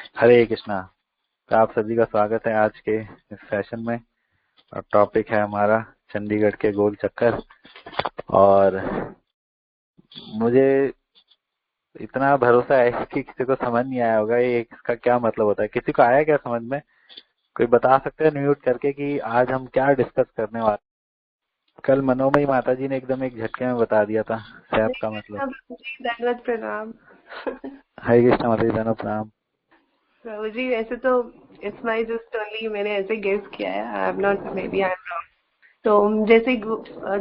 हरे कृष्णा। तो आप सभी का स्वागत है आज के इस सेशन में। और टॉपिक है हमारा चंडीगढ़ के गोल चक्कर। और मुझे इतना भरोसा है कि किसी को समझ नहीं आया होगा ये इसका क्या मतलब होता है। किसी को आया क्या समझ में? कोई बता सकते हैं म्यूट करके कि आज हम क्या डिस्कस करने वाले? कल मनोमयी माता जी ने एकदम एक झटके में बता दिया था सैप का मतलब। प्रभु जी दंडवत प्रणाम। हरे कृष्णा माता जी, धन्य प्रणाम। प्रभु जी वैसे तो इट्स माय जस्ट ओनली मैंने ऐसे गेस किया है। I am not, may be I am wrong. तो जैसे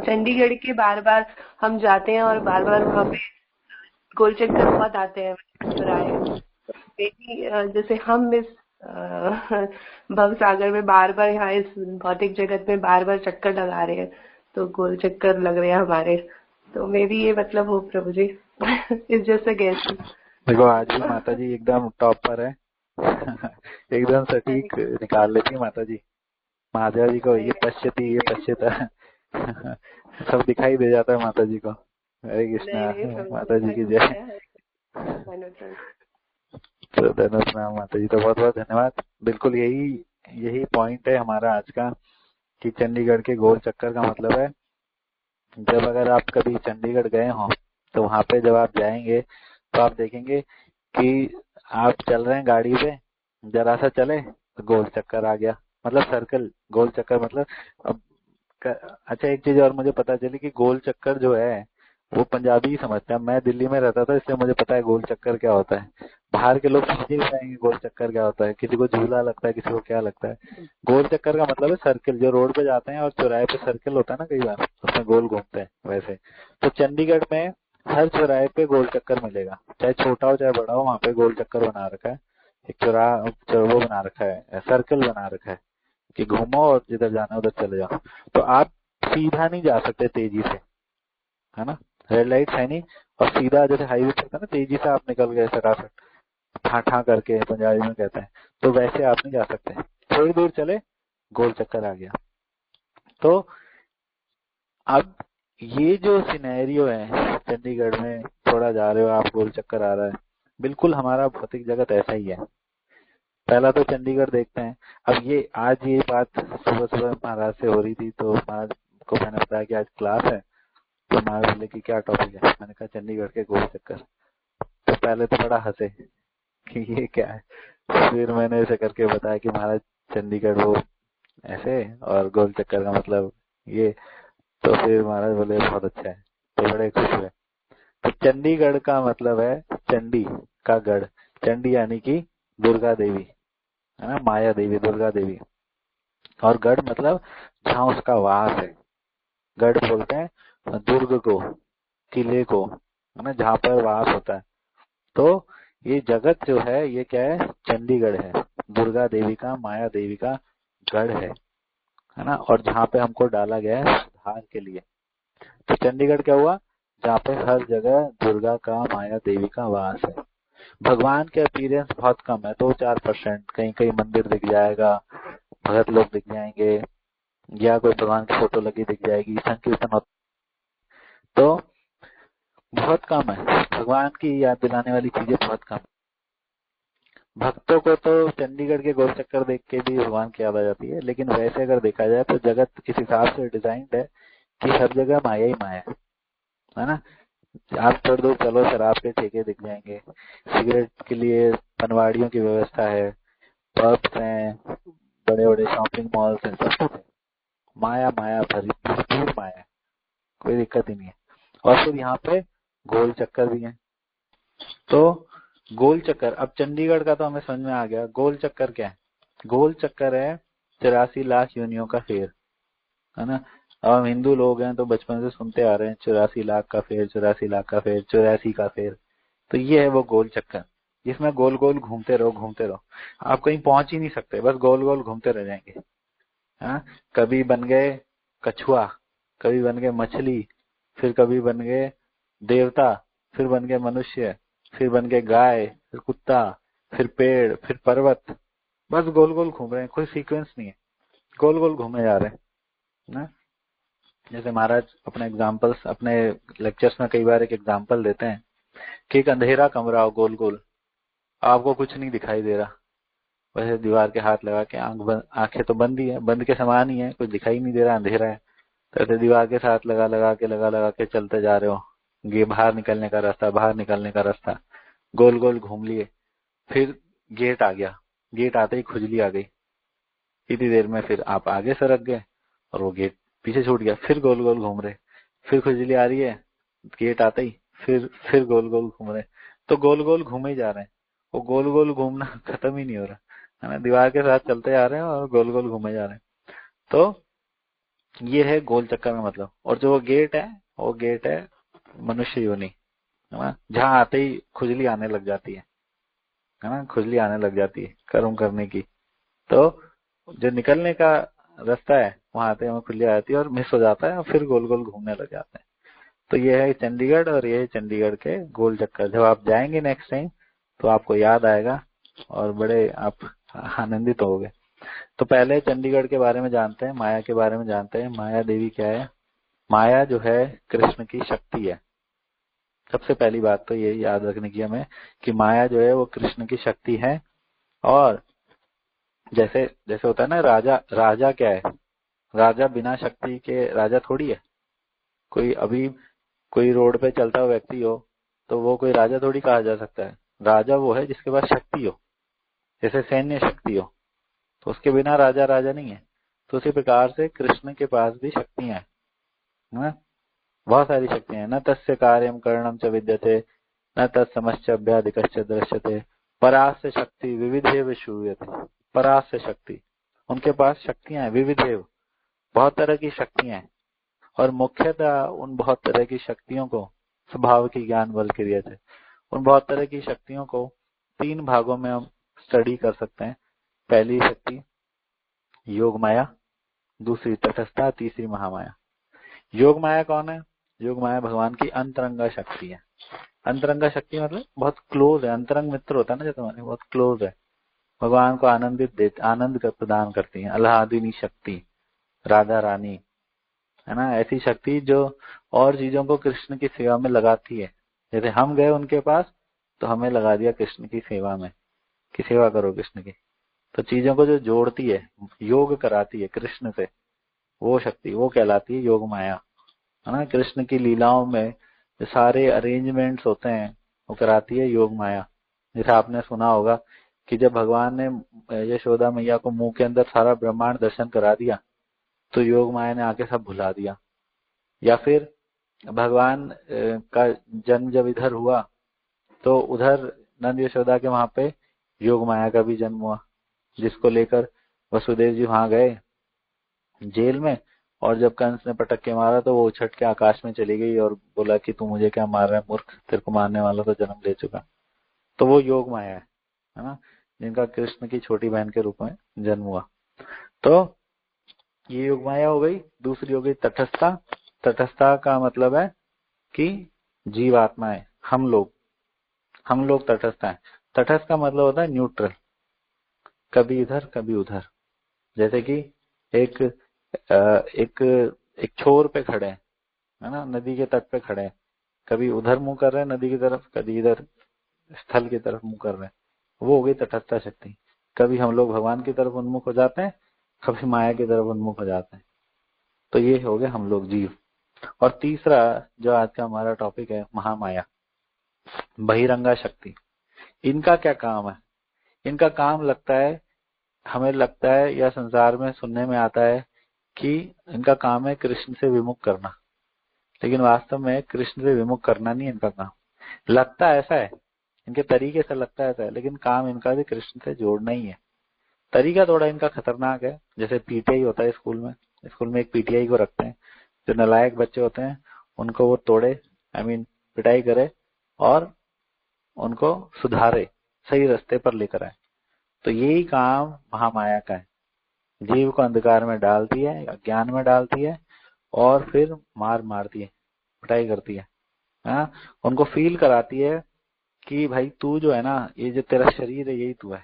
चंडीगढ़ के बार बार हम जाते हैं और बार बार वहाँ पे गोल चक्कर बहुत आते हैं चौराहे। मेबी जैसे हम इस भव सागर में बार बार यहाँ इस भौतिक जगत में बार बार चक्कर लगा रहे हैं, तो गोल चक्कर लग रहे हैं हमारे। तो मे बी ये मतलब हो प्रभु जी। It's just a guess. देखो आज भी माता जी एकदम टॉप पर है। एकदम हरे सटीक निकाल लेती है माता जी। महादेव जी को ये हरे पश्यति ये पश्यता सब दिखाई दे जाता है माता जी को। हरे नहीं कृष्णा। नहीं प्रभु जी, माता जी की जय। हरे धन्यवाद। तो धन्यवाद प्रणाम माता जी, तो बहुत बहुत धन्यवाद। बिल्कुल यही यही पॉइंट है हमारा आज का कि चंडीगढ़ के गोल चक्कर का मतलब है। जब अगर आप कभी चंडीगढ़ गए हो तो वहां पे जब आप जाएंगे तो आप देखेंगे कि आप चल रहे हैं गाड़ी पे, जरा सा चले तो गोल चक्कर आ गया। मतलब सर्कल गोल चक्कर मतलब अब अच्छा एक चीज और मुझे पता चली कि गोल चक्कर जो है वो पंजाबी ही समझते हैं। मैं दिल्ली में रहता था इसलिए मुझे पता है गोल चक्कर क्या होता है। बाहर के लोग समझ ही नहीं पाएंगे गोल चक्कर क्या होता है। किसी को झूला लगता है, किसी को क्या लगता है। गोल चक्कर का मतलब है सर्किल। जो रोड पे जाते हैं और चौराहे पे सर्किल होता है ना, कई बार उसमें गोल घूमते हैं वैसे। तो चंडीगढ़ में हर चौराहे पे गोल चक्कर मिलेगा, चाहे छोटा हो चाहे बड़ा हो, वहाँ पे गोल चक्कर बना रखा है। एक वो बना रखा है, सर्कल बना रखा है कि घूमो और जिधर जाना है उधर चले जाओ। तो आप सीधा नहीं जा सकते तेजी से, है ना। रेड लाइट है नहीं और सीधा जैसे हाईवे पे होता है ना, तेजी से आप निकल गए सटासट ठा ठा करके पंजाबी में कहते हैं, तो वैसे आप नहीं जा सकते। थोड़ी दूर चले गोल चक्कर आ गया। तो अब ये जो सिनेरियो है चंडीगढ़ में, थोड़ा जा रहे हो आप गोल चक्कर आ रहा है, बिल्कुल हमारा भौतिक जगत ऐसा ही है। पहला तो चंडीगढ़ देखते हैं। अब ये आज ये बात सुबह सुबह महाराज से हो रही थी, तो महाराज को मैंने बताया कि आज क्लास है। तो महाराज बोले कि क्या टॉपिक है। मैंने कहा चंडीगढ़ के गोल चक्कर। तो पहले तो बड़ा हंसे कि ये क्या है। फिर मैंने ऐसे करके बताया कि महाराज चंडीगढ़ वो ऐसे और गोल चक्कर का मतलब ये। तो फिर महाराज बोले बहुत अच्छा है, तो बड़े खुश हुए। तो चंडीगढ़ का मतलब है चंडी का गढ़। चंडी यानी कि दुर्गा देवी, है ना, माया देवी, दुर्गा देवी। और गढ़ मतलब जहाँ उसका वास है। गढ़ बोलते हैं दुर्ग को, किले को, है ना, जहाँ पर वास होता है। तो ये जगत जो है ये क्या है, चंडीगढ़ है। दुर्गा देवी का, माया देवी का गढ़ है ना। और जहाँ पे हमको डाला गया है सुधार के लिए। तो चंडीगढ़ क्या हुआ, जहाँ पे हर जगह दुर्गा का, माया देवी का वास है। भगवान के अपीयरेंस बहुत कम है, 2-4%। कहीं कहीं मंदिर दिख जाएगा, भगत लोग दिख जाएंगे, या कोई भगवान की फोटो लगी दिख जाएगी, संकीर्तन होता। तो बहुत कम है, भगवान की याद दिलाने वाली चीजें बहुत कम। भक्तों को तो चंडीगढ़ के गोल चक्कर देख के भी भगवान की याद आ जाती है, लेकिन वैसे अगर देखा जाए तो जगत इस हिसाब से डिजाइंड है कि हर जगह माया ही माया है ना। आप थोड़ी दूर चलो शराब के ठेके दिख जाएंगे, सिगरेट के लिए पनवाड़ियों की व्यवस्था है, पब्स हैं, बड़े बड़े शॉपिंग मॉल्स हैं, सब कुछ है। माया माया भरी भरपूर माया है, कोई दिक्कत ही नहीं है। और फिर यहाँ पे गोल चक्कर भी है। तो गोल चक्कर, अब चंडीगढ़ का तो हमें समझ में आ गया। गोल चक्कर क्या है? गोल चक्कर है 84 लाख योनियों का फेर, है ना। अब हम हिंदू लोग हैं तो बचपन से सुनते आ रहे हैं 84 लाख का फेर, 84 लाख का फेर, 84 का फेर। तो ये है वो गोल चक्कर, जिसमें गोल गोल घूमते रहो घूमते रहो। आप कहीं पहुंच ही नहीं सकते, बस गोल गोल घूमते रह जाएंगे। हाँ, कभी बन गए कछुआ, कभी बन गए मछली, फिर कभी बन गए देवता, फिर बन गए मनुष्य, फिर बन गए गाय, फिर कुत्ता, फिर पेड़, फिर पर्वत। बस गोल गोल घूम रहे हैं, कोई सीक्वेंस नहीं है, गोल गोल घूमे जा रहे हैं ना। जैसे महाराज अपने एग्जाम्पल्स अपने लेक्चर्स में कई बार एक एग्जाम्पल देते हैं कि एक अंधेरा कमरा हो गोल गोल, आपको कुछ नहीं दिखाई दे रहा, वैसे दीवार के हाथ लगा के आंखें तो बंद ही है, बंद के समान ही है, कुछ दिखाई नहीं दे रहा, अंधेरा है, तो ऐसे दीवार के साथ लगा के चलते जा रहे हो, ये बाहर निकलने का रास्ता, बाहर निकलने का रास्ता, गोल गोल घूम लिए, फिर गेट आ गया, गेट आते ही खुजली आ गई, इतनी देर में फिर आप आगे सरक गए और वो गेट पीछे छूट गया, फिर गोल गोल घूम रहे, फिर खुजली आ रही है, गेट आते ही फिर गोल गोल घूम रहे, तो गोल गोल घूमे ही जा रहे हैं, वो गोल गोल घूमना खत्म ही नहीं हो रहा है ना, दीवार के साथ चलते आ रहे हैं और गोल गोल घूमे जा रहे हैं। तो ये है गोल चक्कर में मतलब। और जो गेट है वो गेट है मनुष्य योनि, है ना, जहाँ आते ही खुजली आने लग जाती है ना, खुजली आने लग जाती है कर्म करने की। तो जो निकलने का रास्ता है वहां आते हमें खुजली आ जाती है और मिस हो जाता है और फिर गोल गोल घूमने लग जाते हैं। तो ये है चंडीगढ़ और ये है चंडीगढ़ के गोल चक्कर। जब आप जाएंगे नेक्स्ट टाइम तो आपको याद आएगा और बड़े आप आनंदित होगे। तो पहले चंडीगढ़ के बारे में जानते हैं, माया के बारे में जानते हैं। माया देवी क्या है? माया जो है कृष्ण की शक्ति है। सबसे पहली बात तो ये याद रखने की हमें कि माया जो है वो कृष्ण की शक्ति है। और जैसे जैसे होता है ना, राजा राजा क्या है? राजा बिना शक्ति के राजा थोड़ी है। कोई अभी कोई रोड पे चलता हुआ व्यक्ति हो तो वो कोई राजा थोड़ी कहा जा सकता है। राजा वो है जिसके पास शक्ति हो, जैसे सैन्य शक्ति हो, तो उसके बिना राजा राजा नहीं है। तो उसी प्रकार से कृष्ण के पास भी शक्तियां हैं, बहुत सारी शक्तियां हैं। न तस्य कार्यम करणम च विद्यते न तत्समश्च अभ्यादिकश्च दृश्यते परास्य शक्ति विविधेव श्रूयते। परास्य शक्ति, उनके पास शक्तियां हैं, विविधेव, बहुत तरह की शक्तियां हैं। और मुख्यतः उन बहुत तरह की शक्तियों को स्वभाव की ज्ञान बल क्रिया थे, उन बहुत तरह की शक्तियों को 3 भागों में हम स्टडी कर सकते हैं। पहली शक्ति योग माया, दूसरी तटस्थता, तीसरी महामाया। योग माया कौन है? योग माया भगवान की अंतरंगा शक्ति है। अंतरंगा शक्ति मतलब बहुत क्लोज है, अंतरंग मित्र होता है ना, जैसे हमारे बहुत क्लोज है, भगवान को आनंद का प्रदान करती है। अल्लादिनी शक्ति, राधा रानी, है ना, ऐसी शक्ति जो और चीजों को कृष्ण की सेवा में लगाती है। जैसे हम गए उनके पास तो हमें लगा दिया कृष्ण की सेवा में कि सेवा करो कृष्ण की। तो चीजों को जो जोड़ती है, योग कराती है कृष्ण से, वो शक्ति वो कहलाती है योग माया, है ना। कृष्ण की लीलाओं में जो सारे अरेंजमेंट्स होते हैं वो कराती है योग माया। जैसे आपने सुना होगा कि जब भगवान ने यशोदा मैया को मुंह के अंदर सारा ब्रह्मांड दर्शन करा दिया तो योग माया ने आके सब भुला दिया। या फिर भगवान का जन्म जब इधर हुआ तो उधर नंद यशोदा के वहां पे योग माया का भी जन्म हुआ, जिसको लेकर वसुदेव जी वहां गए जेल में, और जब कंस ने पटक के मारा तो वो उछट के आकाश में चली गई और बोला कि तू मुझे क्या मार रहा है मूर्ख, तेरे को मारने वाला तो जन्म ले चुका। तो वो योग माया है ना, जिनका कृष्ण की छोटी बहन के रूप में जन्म हुआ। तो ये योग माया हो गई। दूसरी हो गई तटस्थता। तटस्थता का मतलब है कि जीवात्माएं, हम लोग तटस्थ हैं। तटस्थ का मतलब होता है न्यूट्रल, कभी इधर कभी उधर। जैसे कि एक एक एक छोर पे खड़े हैं, है ना, नदी के तट पे खड़े हैं, कभी उधर मुंह कर रहे हैं नदी की तरफ, कभी इधर स्थल की तरफ मुंह कर रहे हैं, वो हो गई तटस्थ शक्ति। कभी हम लोग भगवान की तरफ उन्मुख हो जाते हैं, कभी माया की तरफ उन्मुख हो जाते हैं। तो ये हो गए हम लोग जीव। और तीसरा जो आज का हमारा टॉपिक है, महामाया, बहिरंगा शक्ति। इनका क्या काम है? इनका काम लगता है, हमें लगता है या संसार में सुनने में आता है कि इनका काम है कृष्ण से विमुख करना, लेकिन वास्तव में कृष्ण से विमुख करना नहीं इनका काम। लगता ऐसा है, इनके तरीके से लगता ऐसा है, लेकिन काम इनका भी कृष्ण से जोड़ना ही है। तरीका थोड़ा इनका खतरनाक है। जैसे पीटीआई होता है स्कूल में एक पीटीआई को रखते हैं, जो नालायक बच्चे होते हैं उनको वो तोड़े, पिटाई करे और उनको सुधारे, सही रास्ते पर लेकर आए। तो यही काम महामाया का है, जीव को अंधकार में डालती है, अज्ञान में डालती है और फिर मारती है, पिटाई करती है, हाँ? उनको फील कराती है कि भाई तू जो है ना, ये जो तेरा शरीर है यही तू है।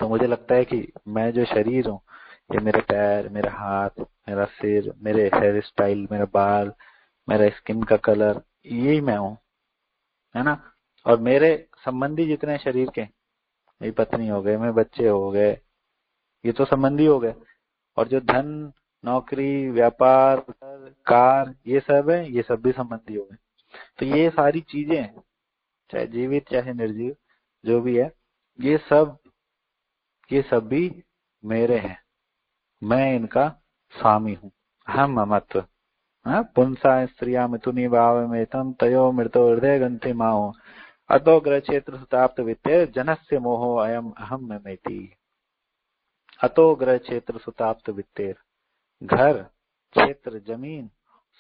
तो मुझे लगता है कि मैं जो शरीर हूँ, ये मेरे पैर, मेरा हाथ, मेरा सिर, मेरे हेयर स्टाइल, मेरा बाल, मेरा स्किन का कलर, यही मैं हूँ, है ना। और मेरे संबंधी जितने हैं शरीर के, मेरी पत्नी हो गए, मेरे बच्चे हो गए, ये तो संबंधी हो गए। और जो धन, नौकरी, व्यापार, कार, ये सब है, ये सब भी संबंधी हो गए। तो ये सारी चीजें हैं, चाहे जीवित चाहे निर्जीव जो भी है, ये सब भी मेरे हैं, मैं इनका स्वामी हूँ। हम ममत्व। पुंसा स्त्रिया मिथुनी भाव में तम तयो मृतो हृदय ग्रंथि माओ अतो ग्रह क्षेत्र सुताप्त वित्ते जनस्य मोहो अयम अहम ममेति। अतो ग्रह क्षेत्र सुताप्त वित्तेर, घर, क्षेत्र, जमीन,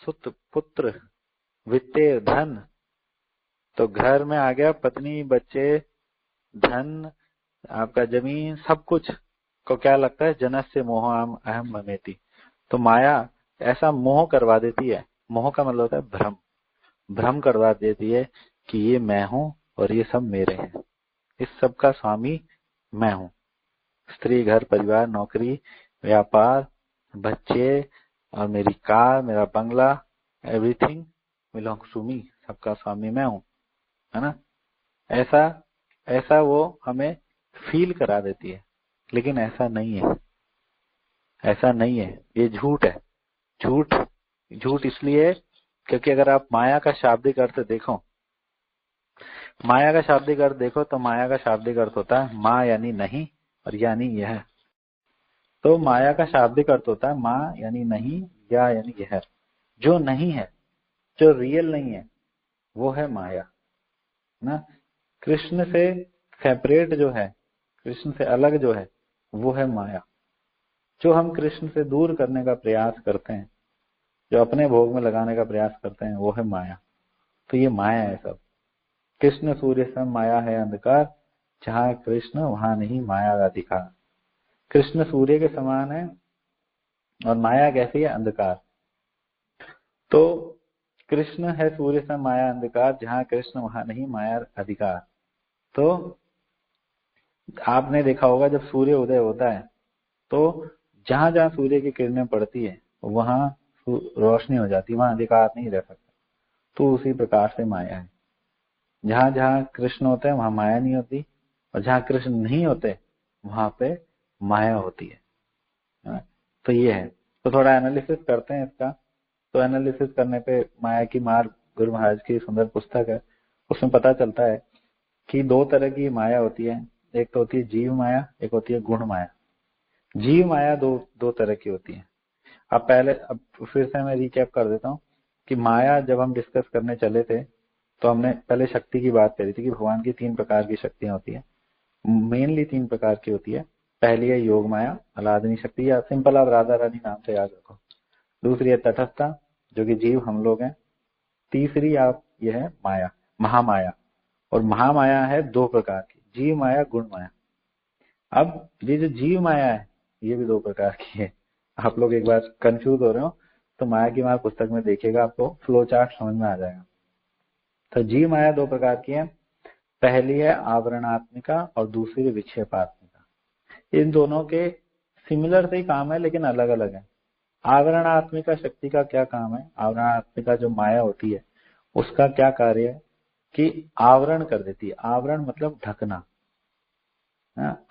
सुत, पुत्र, वित्तेर, धन। तो घर में आ गया पत्नी, बच्चे, धन, आपका जमीन, सब कुछ को क्या लगता है, जनस्य मोह अहम ममेति। तो माया ऐसा मोह करवा देती है, मोह का मतलब होता है भ्रम, भ्रम करवा देती है कि ये मैं हूं और ये सब मेरे हैं, इस सब का स्वामी मैं हूं। स्त्री, घर, परिवार, नौकरी, व्यापार, बच्चे और मेरी कार, मेरा बंगला, एवरीथिंग बिलोंग्स टू मी, सबका स्वामी मैं हूं, है ना। ऐसा वो हमें फील करा देती है, लेकिन ऐसा नहीं है, ऐसा नहीं है, ये झूठ है। झूठ इसलिए क्योंकि अगर आप माया का शाब्दिक अर्थ देखो, माया का शाब्दिक अर्थ देखो तो माया का शाब्दिक अर्थ होता है माँ यानी नहीं और यानी यह। तो माया का शाब्दिक अर्थ होता है माँ यानी नहीं, या यानी यह। जो नहीं है, जो रियल नहीं है, वो है माया ना। कृष्ण से सेपरेट जो है, कृष्ण से अलग जो है, वो है माया। जो हम कृष्ण से दूर करने का प्रयास करते हैं, जो अपने भोग में लगाने का प्रयास करते हैं, वो है माया। तो ये माया है सब। कृष्ण सूर्य सम माया है अंधकार, जहां कृष्ण वहां नहीं माया का अधिकार। कृष्ण सूर्य के समान है और माया कैसी है, अंधकार। तो कृष्ण है सूर्य सम माया अंधकार, जहां कृष्ण वहां नहीं माया अधिकार। तो आपने देखा होगा जब सूर्य उदय होता है तो जहां जहां सूर्य की किरणें पड़ती है वहां रोशनी हो जाती है, वहां अंधकार नहीं रह सकता। तो उसी प्रकार से माया है, जहां जहां कृष्ण होते हैं वहां माया नहीं होती, और जहां कृष्ण नहीं होते वहां पे माया होती है। तो ये है। तो थोड़ा एनालिसिस करते हैं इसका। तो एनालिसिस करने पे माया की मार, गुरु महाराज की सुंदर पुस्तक है, उसमें पता चलता है कि दो तरह की माया होती है। एक तो होती है जीव माया, एक होती है गुण माया। जीव माया दो तरह की होती है। अब फिर से मैं रिकैप कर देता हूँ कि माया जब हम डिस्कस करने चले थे तो हमने पहले शक्ति की बात करी थी कि भगवान की 3 प्रकार की शक्तियां होती है, मेनली 3 प्रकार की होती है। पहली है योग माया, अलादनी शक्ति, या सिंपल आप राधा रानी नाम से याद रखो। दूसरी है तटस्थता, जो कि जीव हम लोग हैं। तीसरी आप ये है माया, महामाया। और महामाया है 2 प्रकार की, जीव माया, गुण माया। अब ये जो जीव माया है ये भी 2 प्रकार की है। आप लोग एक बार कंफ्यूज हो रहे हो तो माया की माया पुस्तक में देखिएगा, आपको फ्लो चार्ट समझ में आ जाएगा। तो जीव माया 2 प्रकार की है। पहली है आवरणात्मिका और दूसरी विक्षेपात्मिका। इन दोनों के सिमिलर से ही काम है लेकिन अलग अलग है। आवरणात्मिका शक्ति का क्या काम है, आवरणात्मिका जो माया होती है उसका क्या कार्य है कि आवरण कर देती है। आवरण मतलब ढकना।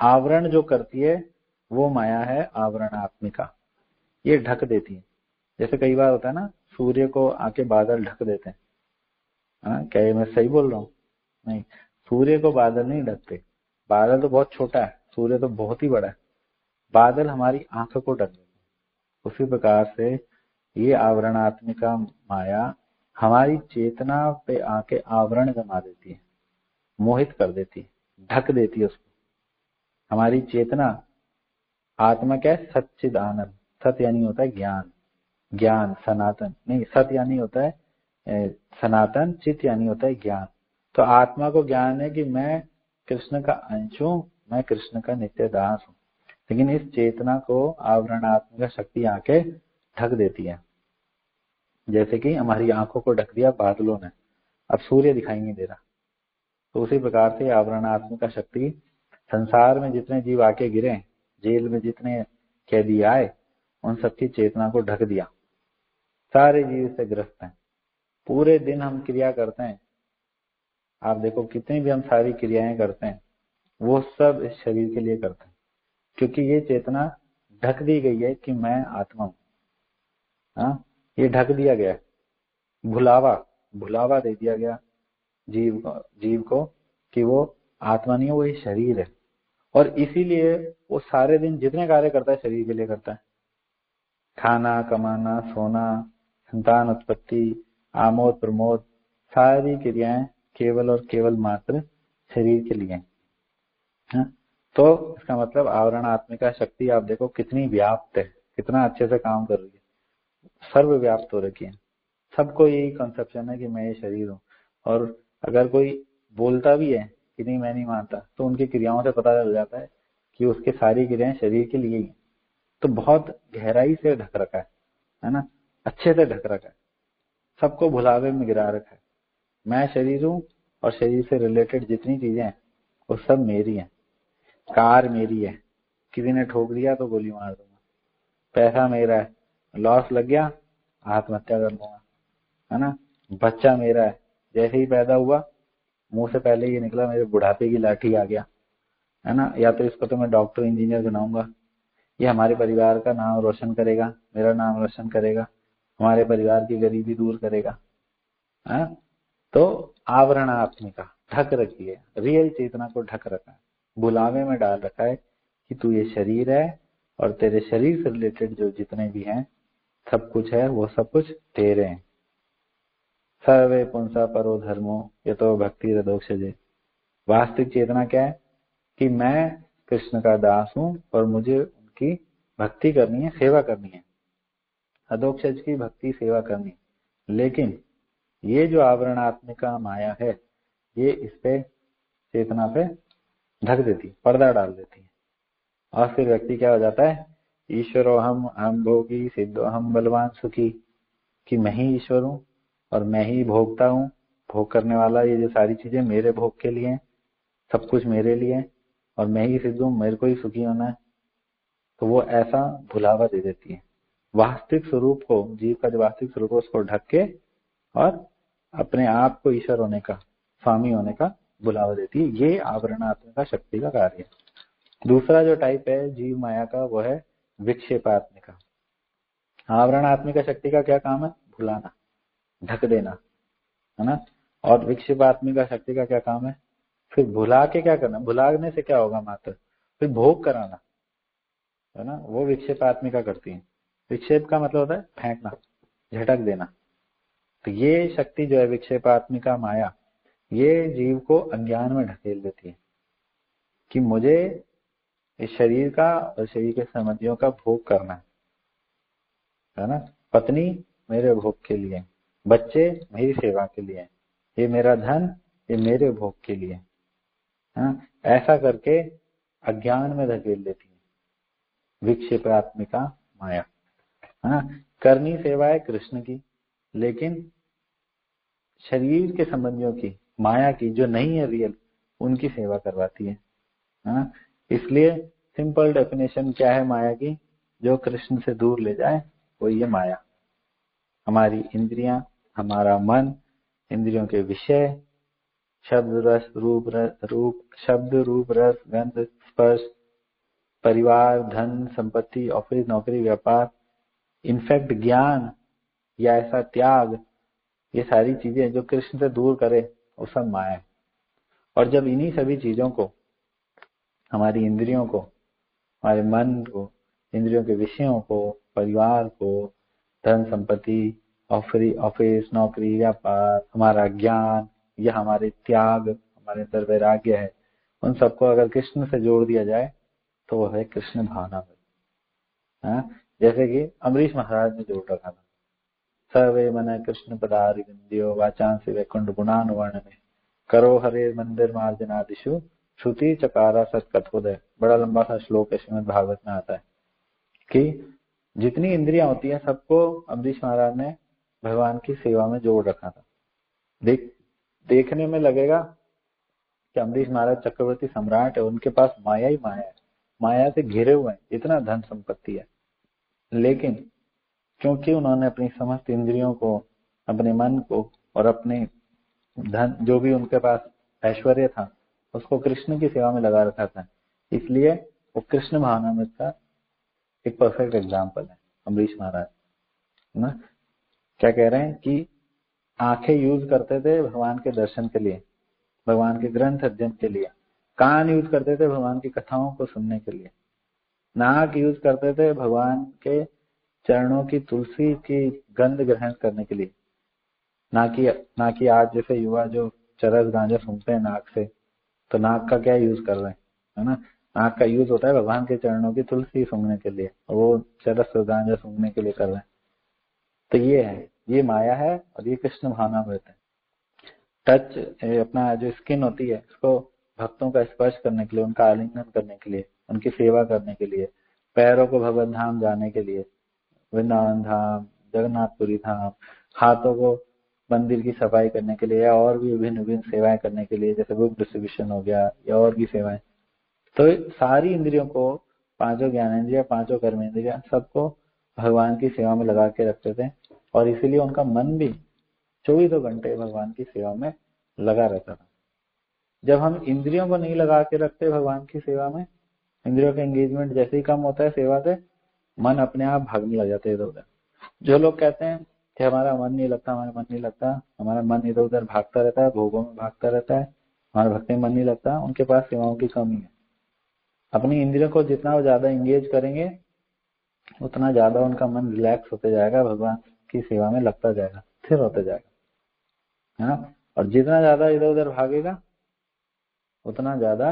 आवरण जो करती है वो माया है आवरणात्मिका, ये ढक देती है। जैसे कई बार होता है ना, सूर्य को आके बादल ढक देते हैं। क्या ये मैं सही बोल रहा हूँ? नहीं, सूर्य को बादल नहीं ढकते। बादल तो बहुत छोटा है, सूर्य तो बहुत ही बड़ा है। बादल हमारी आंख को ढक देते हैं। उसी प्रकार से ये आवरणात्मिका माया हमारी चेतना पे आके आवरण जमा देती है, मोहित कर देती है, ढक देती है उसको। हमारी चेतना, आत्मा क्या है, सच्चिद आनंद। सत यानी होता है ज्ञान, ज्ञान सनातन नहीं, सत यानी होता है सनातन, चित यानी होता है ज्ञान। तो आत्मा को ज्ञान है कि मैं कृष्ण का अंश हूं, मैं कृष्ण का नित्य दास हूं। लेकिन इस चेतना को आवरणात्मिका शक्ति आके ढक देती है। जैसे कि हमारी आंखों को ढक दिया बादलों ने, अब सूर्य दिखाई नहीं दे रहा। तो उसी प्रकार से आवरणात्मिका शक्ति संसार में जितने जीव आके गिरे, जेल में जितने कैदी आए, उन सबकी चेतना को ढक दिया। सारे जीव से ग्रस्त हैं। पूरे दिन हम क्रिया करते हैं, आप देखो कितनी भी हम सारी क्रियाएं करते हैं वो सब इस शरीर के लिए करते हैं, क्योंकि ये चेतना ढक दी गई है कि मैं आत्मा हूँ। हाँ, ये ढक दिया गया है, भुलावा भुलावा दे दिया गया जीव को कि वो आत्मा नहीं है, वो ये शरीर है। और इसीलिए वो सारे दिन जितने कार्य करता है शरीर के लिए करता है, खाना, कमाना, सोना, संतान उत्पत्ति, आमोद प्रमोद, सारी क्रियाएं केवल और केवल मात्र शरीर के लिए हैं। हाँ? तो इसका मतलब आवरण आत्मिका शक्ति आप देखो कितनी व्याप्त है, कितना अच्छे से काम कर रही है, सर्वव्याप्त हो रखी है। सबको यही कंसेप्शन है कि मैं ये शरीर हूँ। और अगर कोई बोलता भी है कि नहीं मैं नहीं मानता, तो उनकी क्रियाओं से पता चल जाता है कि उसकी सारी क्रियाएं शरीर के लिए ही हैं। तो बहुत गहराई से ढक रखा है ना, अच्छे से ढक रखा है, सबको भुलावे में गिरा रखा है। मैं शरीर हूँ और शरीर से रिलेटेड जितनी चीजें हैं वो सब मेरी हैं। कार मेरी है, किसी ने ठोक दिया तो गोली मार दूंगा। पैसा मेरा है, लॉस लग गया आत्महत्या कर लूंगा, है ना। बच्चा मेरा है, जैसे ही पैदा हुआ मुंह से पहले ये निकला मेरे बुढ़ापे की लाठी आ गया, है ना। या तो इसको तो मैं डॉक्टर इंजीनियर बनाऊंगा, ये हमारे परिवार का नाम रोशन करेगा, मेरा नाम रोशन करेगा, हमारे परिवार की गरीबी दूर करेगा। है? तो आवरण आत्मिका ढक रखी है, रियल चेतना को ढक रखा है, बुलावे में डाल रखा है कि तू ये शरीर है और तेरे शरीर से रिलेटेड जो जितने भी हैं सब कुछ है, वो सब कुछ तेरे हैं। सर्वे पुंसा परो धर्मो ये तो भक्ति रदोक्षजे। वास्तविक चेतना क्या है कि मैं कृष्ण का दास हूं और मुझे उनकी भक्ति करनी है, सेवा करनी है, अधोक्षज की भक्ति सेवा करनी है। लेकिन ये जो आवरणात्मिका माया है ये इस पे चेतना पे ढक देती, पर्दा डाल देती है, और फिर व्यक्ति क्या हो जाता है, ईश्वरो हम भोगी सिद्धो हम बलवान सुखी, कि मैं ही ईश्वर हूँ और मैं ही भोगता हूँ, भोग करने वाला, ये जो सारी चीजें मेरे भोग के लिए हैं, सब कुछ मेरे लिए है, और मैं ही सिद्ध हूँ, मेरे को ही सुखी होना है। तो वो ऐसा भुलावा दे देती है, वास्तविक स्वरूप को, जीव का जो वास्तविक स्वरूप है उसको ढक के और अपने आप को ईश्वर होने का, स्वामी होने का बुलावा देती है। ये आवरणात्मिका शक्ति का कार्य है। दूसरा जो टाइप है जीव माया का वो है विक्षेपात्मिका। आवरणात्मिका शक्ति का क्या काम है, भुलाना, ढक देना, है ना। और विक्षेपात्मिका शक्ति का क्या काम है, फिर भुला के क्या करना, भुलाने से क्या होगा मात्र, फिर भोग कराना, है ना। वो विक्षेपात्मिका करती है। विक्षेप का मतलब होता है फेंकना, झटक देना। तो ये शक्ति जो है विक्षेपात्मिका माया, ये जीव को अज्ञान में ढकेल देती है कि मुझे इस शरीर का और शरीर के संबंधियों का भोग करना है ना। पत्नी मेरे भोग के लिए, बच्चे मेरी सेवा के लिए, ये मेरा धन ये मेरे भोग के लिए, हाँ, ऐसा करके अज्ञान में धकेल देती है विक्षेपात्मिका माया। हाँ, करनी सेवा है कृष्ण की, लेकिन शरीर के संबंधियों की, माया की जो नहीं है रियल, उनकी सेवा करवाती है। हाँ, इसलिए सिंपल डेफिनेशन क्या है माया की, जो कृष्ण से दूर ले जाए वो ये माया। हमारी इंद्रियां, हमारा मन, इंद्रियों के विषय, शब्द रस रूप शब्द रूप रस गंध स्पर्श, परिवार, धन संपत्ति, ऑफिस नौकरी व्यापार, इनफैक्ट ज्ञान या ऐसा त्याग, ये सारी चीजें जो कृष्ण से दूर करे वो सब माया है। और जब इन्हीं सभी चीजों को, हमारी इंद्रियों को, हमारे मन को, इंद्रियों के विषयों को, परिवार को, धन संपत्ति, ऑफिस नौकरी व्यापार, हमारा ज्ञान या हमारे त्याग, हमारे अंदर वैराग्य है, उन सबको अगर कृष्ण से जोड़ दिया जाए तो वो है कृष्ण भावना। जैसे कि अम्बरीश महाराज ने जोड़ रखा था, सर्वे मन कृष्ण पदारि विंध्यो वाचांसि वैकुंठ गुणानुवर्ण में करो हरे मंदिर मार्जनादिशु श्रुति चकारा सत्कथोदय। बड़ा लंबा सा श्लोक है, श्रीमद् भागवत में आता है कि जितनी इंद्रियां होती हैं सबको अम्बरीश महाराज ने भगवान की सेवा में जोड़ रखा था। देखने में लगेगा कि अम्बरीश महाराज चक्रवर्ती सम्राट है, उनके पास माया ही माया है, माया से घिरे हुए हैं, इतना धन संपत्ति है। लेकिन क्योंकि उन्होंने अपनी समस्त इंद्रियों को, अपने मन को और अपने धन जो भी उनके पास ऐश्वर्य था उसको कृष्ण की सेवा में लगा रखा था, इसलिए वो कृष्ण भावनामृत का एक परफेक्ट एग्जाम्पल है अम्बरीश महाराज, है ना। क्या कह रहे हैं कि आंखें यूज करते थे भगवान के दर्शन के लिए, भगवान के ग्रंथ अध्ययन के लिए, कान यूज करते थे भगवान की कथाओं को सुनने के लिए, नाक यूज करते थे भगवान के चरणों की तुलसी की गंध ग्रहण करने के लिए, ना कि आज जैसे युवा जो चरस गांजा सुनते हैं नाक से, तो नाक का क्या यूज कर रहे हैं, है ना। नाक का यूज होता है भगवान के चरणों की तुलसी सूंघने के लिए, और वो चरस गांजा सूंघने के लिए कर रहे हैं। तो ये है, ये माया है और ये कृष्ण भावनामृत है। टच अपना जो स्किन होती है उसको भक्तों का स्पर्श करने के लिए, उनका आलिंगन करने के लिए, उनकी सेवा करने के लिए, पैरों को भगवत धाम जाने के लिए, वृंदावन धाम, जगन्नाथपुरी धाम, हाथों को मंदिर की सफाई करने के लिए, या और भी विभिन्न विभिन्न सेवाएं करने के लिए, जैसे बुक डिस्ट्रीब्यूशन हो गया या और भी सेवाएं। तो सारी इंद्रियों को, पांचों ज्ञानेंद्रिया, पांचों कर्मेंद्रिया, सबको भगवान की सेवा में लगा के रखते थे, और इसीलिए उनका मन भी 24 घंटे भगवान की सेवा में लगा रहता था। जब हम इंद्रियों को नहीं लगा के रखते भगवान की सेवा में, इंद्रियों का एंगेजमेंट जैसे ही कम होता है सेवा से, मन अपने आप भागने लग जाते हैं इधर उधर। जो लोग कहते हैं कि हमारा मन नहीं लगता, हमारा मन नहीं लगता, हमारा मन इधर उधर भागता रहता है, भोगों में भागता रहता है, हमारा भक्ति में मन नहीं लगता, उनके पास सेवाओं की कमी है। अपनी इंद्रियों को जितना ज्यादा एंगेज करेंगे उतना ज्यादा उनका मन रिलैक्स होते जाएगा, भगवान की सेवा में लगता जाएगा, स्थिर होते जाएगा, है ना। और जितना ज्यादा इधर उधर भागेगा उतना ज्यादा,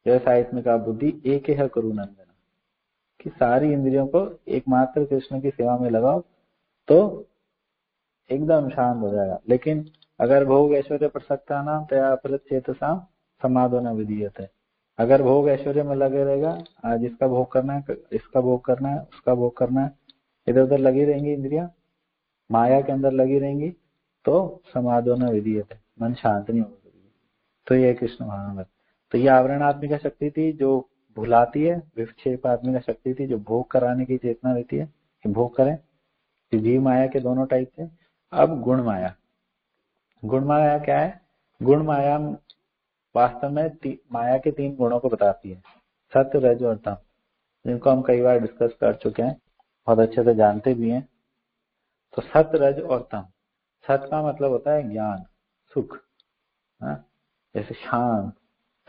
जैसा में का बुद्धि एक है करुनंदन, कि सारी इंद्रियों को एकमात्र कृष्ण की सेवा में लगाओ तो एकदम शांत हो जाएगा। लेकिन अगर भोग ऐश्वर्य प्रसक्ता नाम तया चेतसा समाधो न विधीयते, अगर भोग ऐश्वर्य में लगे रहेगा, आज इसका भोग करना है, इसका भोग करना है, उसका भोग करना है, इधर उधर लगी रहेंगी इंद्रियां, माया के अंदर लगी रहेंगी, तो समाधो न विधीयते, मन शांत नहीं होगा। तो ये कृष्ण भावनामृत। तो ये आवरणात्मिका शक्ति थी जो भुलाती है, विक्षेपात्मिका शक्ति थी जो भोग कराने की चेतना देती है कि भोग करें। तो जीव माया के दोनों टाइप थे। अब गुण माया, गुण माया क्या है? गुण माया वास्तव में माया के 3 गुणों को बताती है, सत्य, रज और तम, जिनको हम कई बार डिस्कस कर चुके हैं, बहुत अच्छे से जानते भी हैं। तो सत्य, रज और तम। सत्य का मतलब होता है ज्ञान, सुख, जैसे शांत,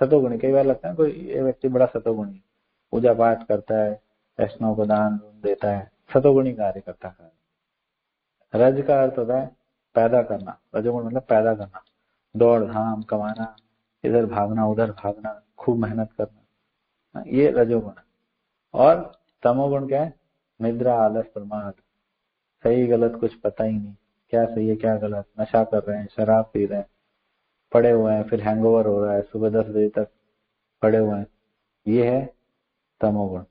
सतोगुणी। कई बार लगता है कोई ये व्यक्ति बड़ा सतोगुणी, पूजा पाठ करता है, वैष्णव को दान देता है, सतोगुणी कार्य करता है। रज का अर्थ होता है पैदा करना, रजोगुण मतलब पैदा करना, दौड़ धाम, कमाना, इधर भागना उधर भागना, खूब मेहनत करना, ये रजोगुण। और तमोगुण क्या है? निद्रा, आलस, प्रमाद, सही गलत कुछ पता ही नहीं, क्या सही है क्या गलत, नशा कर रहे हैं, शराब पी रहे हैं, पड़े हुए हैं, फिर हैंगओवर हो रहा है, सुबह 10 बजे तक पड़े हुए हैं, ये है तमोगुण।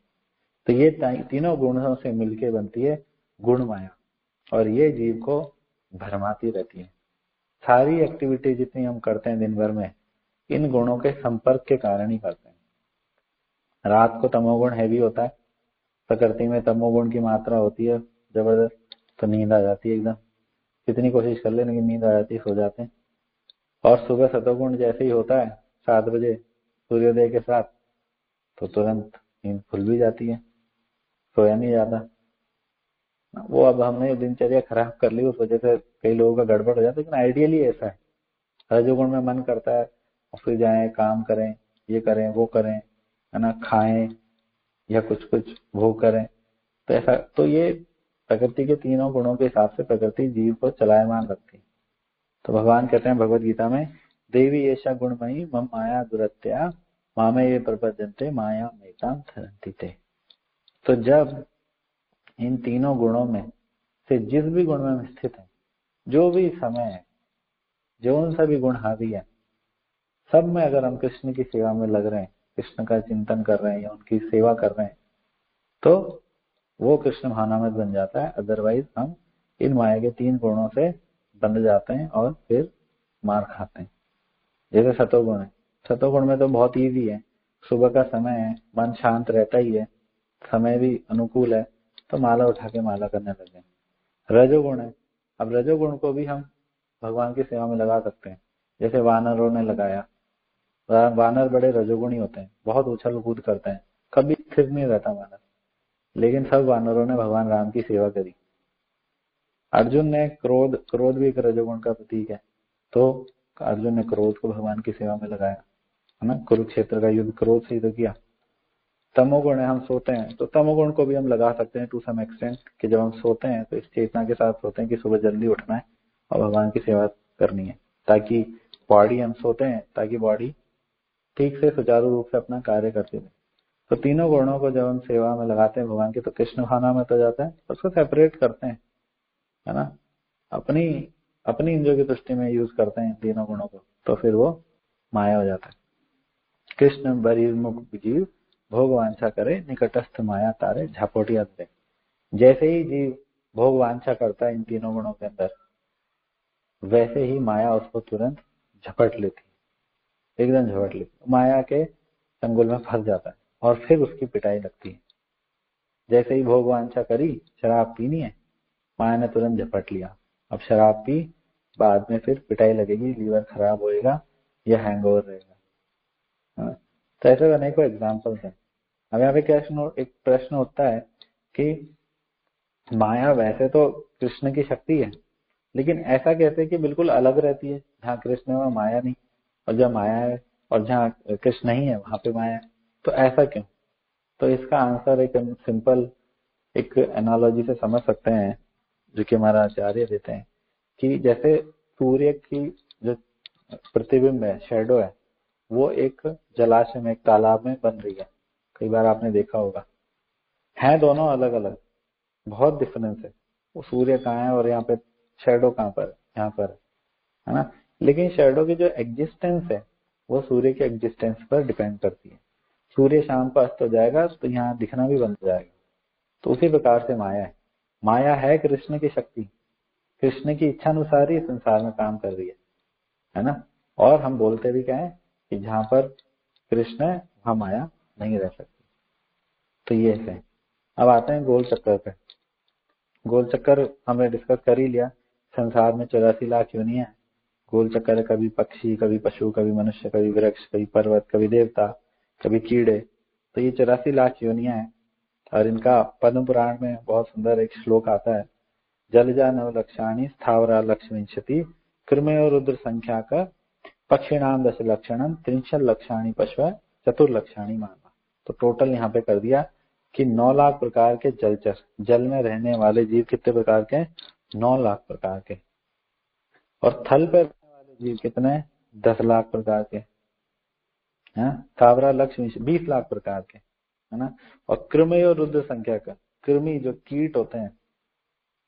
तो ये तीनों गुणों से मिलके बनती है गुण माया, और ये जीव को भरमाती रहती है। सारी एक्टिविटी जितनी हम करते हैं दिन भर में, इन गुणों के संपर्क के कारण ही करते हैं। रात को तमोगुण हैवी होता है, प्रकृति में तमोगुण की मात्रा होती है जबरदस्त, तो नींद आ जाती है एकदम, कितनी कोशिश कर ले लेकिन नींद आ जाती है, सो जाते हैं। और सुबह सतोगुण जैसे ही होता है 7 बजे सूर्योदय के साथ, तो तुरंत नींद खुल भी जाती है, सोया नहीं जाता। वो अब हमने दिनचर्या खराब कर ली, उस वजह से कई लोगों का गड़बड़ हो जाता है, लेकिन आइडियली ऐसा है। रजोगुण में मन करता है ऑफिस जाएं, काम करें, ये करें वो करें, है ना, खाएं या कुछ कुछ भोग करें, तो ऐसा, तो ये प्रकृति के तीनों गुणों के हिसाब से प्रकृति जीव को चलायमान रखती है। तो भगवान कहते हैं भगवत गीता में, देवी ऐसा गुणमयी मम माया दुरत्या मामे ये प्रपद्यन्ते माया मेताम तरन्ति ते। तो जब इन तीनों गुणों में से जिस भी गुण में हम स्थित है, जो भी समय है, जो उन सभी गुण हावी है, सब में अगर हम कृष्ण की सेवा में लग रहे हैं, कृष्ण का चिंतन कर रहे हैं या उनकी सेवा कर रहे हैं, तो वो कृष्ण भावनामृत बन जाता है। अदरवाइज हम इन माया के 3 गुणों से बंध जाते हैं और फिर मार खाते हैं। जैसे सतोगुण है, सतोगुण में तो बहुत ईजी है, सुबह का समय है, मन शांत रहता ही है, समय भी अनुकूल है, तो माला उठा के माला करने लगे। रजोगुण है, अब रजोगुण को भी हम भगवान की सेवा में लगा सकते हैं। जैसे वानरों ने लगाया। वानर बड़े रजोगुणी होते हैं, बहुत उछल कूद करते हैं, कभी स्थिर नहीं रहता वानर, लेकिन सब वानरों ने भगवान राम की सेवा करी। अर्जुन ने क्रोध भी एक रजोगुण का प्रतीक है, तो अर्जुन ने क्रोध को भगवान की सेवा में लगाया, है ना। कुरुक्षेत्र का युद्ध क्रोध से ही तो किया। तमोगुण है, हम सोते हैं, तो तमोगुण को भी हम लगा सकते हैं टू सम एक्सटेंट, कि जब हम सोते हैं तो इस चेतना के साथ सोते हैं कि सुबह जल्दी उठना है और भगवान की सेवा करनी है, ताकि बॉडी, हम सोते हैं ताकि बॉडी ठीक से सुचारू रूप से अपना कार्य करती रहे। तो तीनों गुणों को जब हम सेवा में लगाते हैं भगवान की, तो कृष्ण भावना में तो जाता है, उसको सेपरेट करते हैं, है ना, अपनी अपनी इंद्रियों की दृष्टि में यूज करते हैं तीनों गुणों को, तो फिर वो माया हो जाता है। कृष्ण बहिर्मुख जीव भोग वांछा करे, निकटस्थ माया तारे झापोटिया धरे। जैसे ही जीव भोग वांछा करता है इन तीनों गुणों के अंदर, वैसे ही माया उसको तुरंत झपट लेती, एकदम झपट लेती, माया के चंगुल में फंस जाता है और फिर उसकी पिटाई लगती है। जैसे ही भोग वांछा करी, शराब पीनी है, माया ने तुरंत झपट लिया, अब शराब पी, बाद में फिर पिटाई लगेगी, लीवर खराब होएगा या हैंगओवर रहेगा। हाँ, तो ऐसे अनेकों एग्जाम्पल्स हैं। अब यहाँ पे एक प्रश्न उठता है कि माया वैसे तो कृष्ण की शक्ति है, लेकिन ऐसा कैसे कि बिल्कुल अलग रहती है, जहाँ कृष्ण है वहाँ माया नहीं, और जहाँ माया है और जहाँ कृष्ण नहीं है वहां पे माया है, तो ऐसा क्यों? तो इसका आंसर एक सिंपल एक एनालॉजी से समझ सकते हैं, जो कि हमारा आचार्य देते हैं, कि जैसे सूर्य की जो प्रतिबिंब है, शेडो है, वो एक जलाशय में, एक तालाब में बन रही है, कई बार आपने देखा होगा, है दोनों अलग अलग, बहुत डिफरेंस है। वो सूर्य कहाँ है और यहाँ पे शेडो कहाँ पर, यहाँ पर, है ना। लेकिन शेडो की जो एग्जिस्टेंस है वो सूर्य के एग्जिस्टेंस पर डिपेंड करती है। सूर्य शाम को अस्त हो जाएगा तो यहाँ दिखना भी बंद हो जाएगा। तो उसी प्रकार से माया है कृष्ण की शक्ति, कृष्ण की इच्छा अनुसार ही संसार में काम कर रही है ना। और हम बोलते भी क्या है कि जहाँ पर कृष्ण है वहां माया नहीं रह सकती। तो ये है। अब आते हैं गोल चक्कर पे। गोल चक्कर हमने डिस्कस कर ही लिया। संसार में 84 लाख योनियां है। गोल चक्कर है, कभी पक्षी, कभी पशु, कभी मनुष्य, कभी वृक्ष, कभी पर्वत, कभी देवता, कभी कीड़े। तो ये 84 लाख योनियां हैं। और इनका पद्म पुराण में बहुत सुंदर एक श्लोक आता है, जलजा नव लक्षाणी स्थावरा लक्ष्मीशति कृमयो रुद्र संख्या का पक्षिणाम 10 लक्षणम 63 लक्षाणी पशु चतुर्लक्षाणी मानवा। तो टोटल यहाँ पे कर दिया कि 9 लाख प्रकार के जलचर, जल में रहने वाले जीव कितने प्रकार के? 9 लाख प्रकार के। और थल पर रहने वाले जीव कितने? 10 लाख प्रकार के। स्थावरा लक्ष्मी 20 लाख प्रकार के, है ना। और कृमि और रुद्र संख्या का, कृमि जो कीट होते हैं,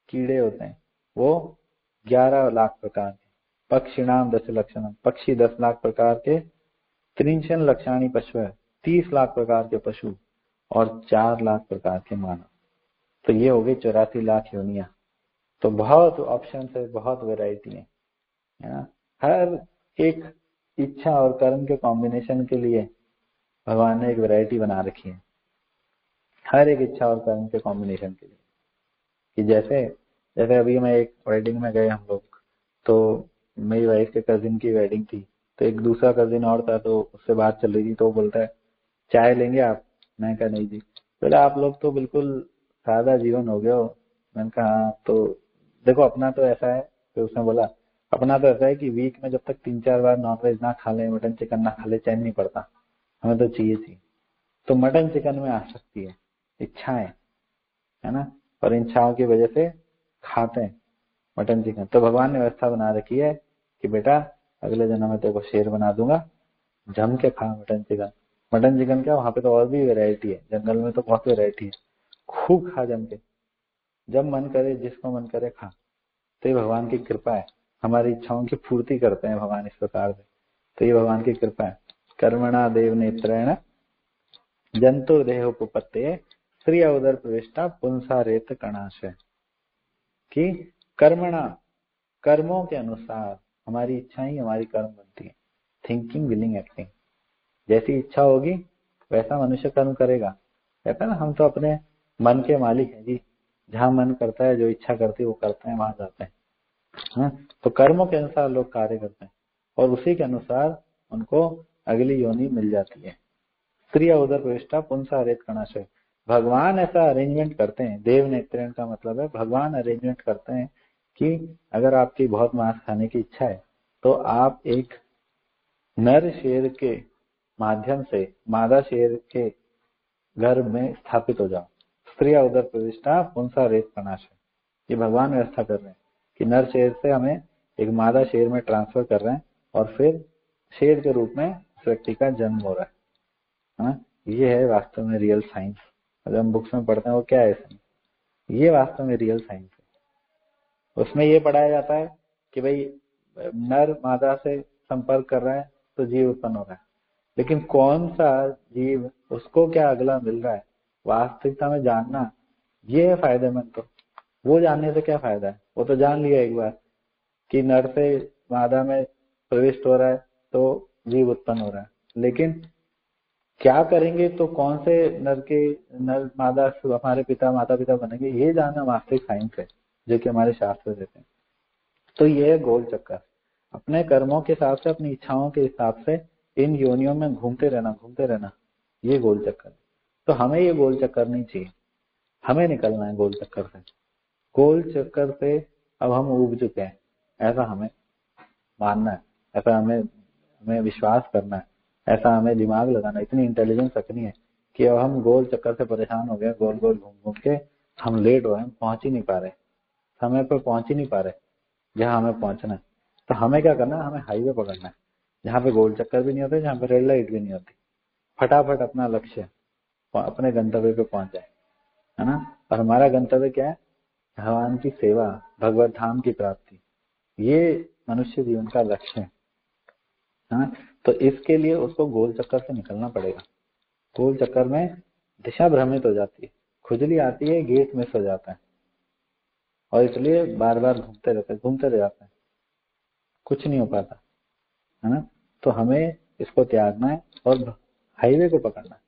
कीड़े होते हैं, वो 11 लाख प्रकार के। पक्षिणाम 10 लक्षणम, पक्षी 10 लाख प्रकार के। 63 लक्षाणी पशु है, 30 लाख प्रकार के पशु, और 4 लाख प्रकार के मानव। तो ये हो गई 84 लाख योनियां। तो बहुत ऑप्शन है, बहुत वेराइटी है ना। हर एक इच्छा और कर्म के कॉम्बिनेशन के लिए भगवान ने एक वैरायटी बना रखी है, हर एक इच्छा और कर्म के कॉम्बिनेशन के लिए। कि जैसे जैसे अभी मैं एक वेडिंग में गए हम लोग, तो मेरी वाइफ के कजिन की वेडिंग थी, तो एक दूसरा कजिन और था, तो उससे बात चल रही थी, तो वो बोलता है चाय लेंगे आप? मैं कहा नहीं जी। बोले आप लोग तो बिल्कुल सादा जीवन हो गया हो। मैंने कहा हाँ, तो देखो अपना तो ऐसा है। फिर उसने बोला अपना तो ऐसा है कि वीक में जब तक 3-4 बार नॉनवेज ना खा ले, मटन चिकन ना खा ले, चैन नहीं पड़ता, हमें तो चाहिए। तो मटन चिकन में आ सकती है इच्छाएं, है ना, और इच्छाओं की वजह से खाते हैं मटन चिकन। तो भगवान ने व्यवस्था बना रखी है कि बेटा अगले जन्म में तेरे को शेर बना दूंगा, जम के खा मटन चिकन। मटन चिकन क्या, वहां पे तो और भी वैरायटी है, जंगल में तो बहुत वैरायटी है, खूब खा जम के, जब मन करे, जिसको मन करे खा। तो ये भगवान की कृपा है, हमारी इच्छाओं की पूर्ति करते हैं भगवान इस प्रकार से। तो ये भगवान की कृपा है। कर्मणा देव नेत्रेण जंतुर्देह उपपत्ते श्री उदर प्रविष्टा पुंसा रेत कणाशय। कि कर्मणा, कर्मों के अनुसार हमारी इच्छा ही हमारी कर्म बनती है। थिंकिंग, विलिंग, एक्टिंग, जैसी इच्छा होगी वैसा मनुष्य कर्म करेगा। कहता है ना, हम तो अपने मन के मालिक हैं जी, जहां मन करता है, जो इच्छा करती है वो करते हैं, वहां जाते हैं। हाँ, तो कर्मों के अनुसार लोग कार्य करते हैं और उसी के अनुसार उनको अगली योनि मिल जाती है। स्त्रिया उदर प्रविष्टा पुंसा रेत कणाशय। भगवान ऐसा अरेंजमेंट करते हैं, देव नेत्रेण का मतलब है भगवान अरेंजमेंट करते हैं कि अगर आपकी बहुत मांस खाने की इच्छा है तो आप एक नर शेर के माध्यम से मादा शेर के घर में स्थापित हो जाओ। स्त्रिया उदर प्रविष्टा पुंसा रेत कणाशय। ये भगवान व्यवस्था कर रहे हैं कि नर शेर से हमें एक मादा शेर में ट्रांसफर कर रहे हैं और फिर शेर के रूप में उस व्यक्ति का जन्म हो रहा है ना। ये है वास्तव में रियल साइंस। अगर हम बुक्स में पढ़ते हैं वो क्या है साइंस, ये वास्तव में रियल साइंस है। उसमें ये पढ़ाया जाता है कि भाई नर मादा से संपर्क कर रहा है तो जीव उत्पन्न हो रहा है, लेकिन कौन सा जीव, उसको क्या अगला मिल रहा है, वास्तविकता में जानना ये है फायदेमंद। तो वो जानने से क्या फायदा है, वो तो जान लिया एक बार कि नर से मादा में प्रविष्ट हो रहा है तो जीव उत्पन्न हो रहा है, लेकिन क्या करेंगे तो कौन से नर मादा हमारे पिता माता पिता बनेंगे, ये जानना वास्तविक साइंस है जो कि हमारे शास्त्र देते हैं। तो ये है गोल चक्कर। अपने कर्मों के हिसाब से, अपनी इच्छाओं के हिसाब से इन योनियों में घूमते रहना, ये गोल चक्कर। तो हमें ये गोल चक्कर नहीं चाहिए, हमें निकलना है गोल चक्कर से। गोल चक्कर से अब हम उब चुके हैं, ऐसा हमें मानना है, ऐसा हमें विश्वास करना है, ऐसा हमें दिमाग लगाना, इतनी इंटेलिजेंस रखनी है कि अब हम गोल चक्कर से परेशान हो गए, गोल गोल घूम घूम के हम लेट हो रहे हैं, पहुंच ही नहीं पा रहे, समय पर पहुंच ही नहीं पा रहे जहां हमें पहुंचना है। तो हमें क्या करना है, हमें हाईवे पकड़ना है जहाँ पे गोल चक्कर भी नहीं होते, जहाँ पे रेड लाइट भी नहीं होती। फटाफट अपना लक्ष्य, अपने गंतव्य पे पहुंच जाए, है ना। और हमारा गंतव्य क्या है, भगवान की सेवा, भगवत धाम की प्राप्ति, ये मनुष्य जीवन का लक्ष्य है। हाँ, तो इसके लिए उसको गोल चक्कर से निकलना पड़ेगा। गोल चक्कर में दिशा भ्रमित हो जाती है, खुजली आती है, गेट मिस हो जाता है और इसलिए बार बार घूमते रह जाते हैं, कुछ नहीं हो पाता, है ना। तो हमें इसको त्यागना है और हाईवे को पकड़ना है।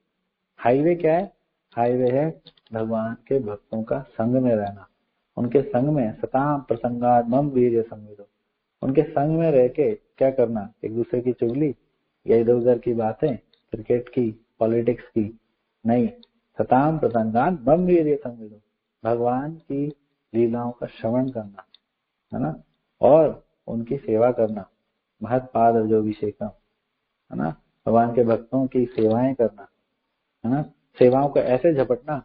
हाईवे क्या है, हाईवे है भगवान के भक्तों का संग में रहना, उनके संग में सताम प्रसंगात मम वीर्य संविदो। उनके संग में रह के क्या करना, एक दूसरे की चुगली या इधर उधर की बातें, क्रिकेट की, पॉलिटिक्स की नहीं, सताम प्रसंगात मम वीर्य संविदो, भगवान की लीलाओं का श्रवण करना, है ना, और उनकी सेवा करना, महत्पाद अभिषेकम, है ना, भगवान के भक्तों की सेवाएं करना, है ना। सेवाओं को ऐसे झपटना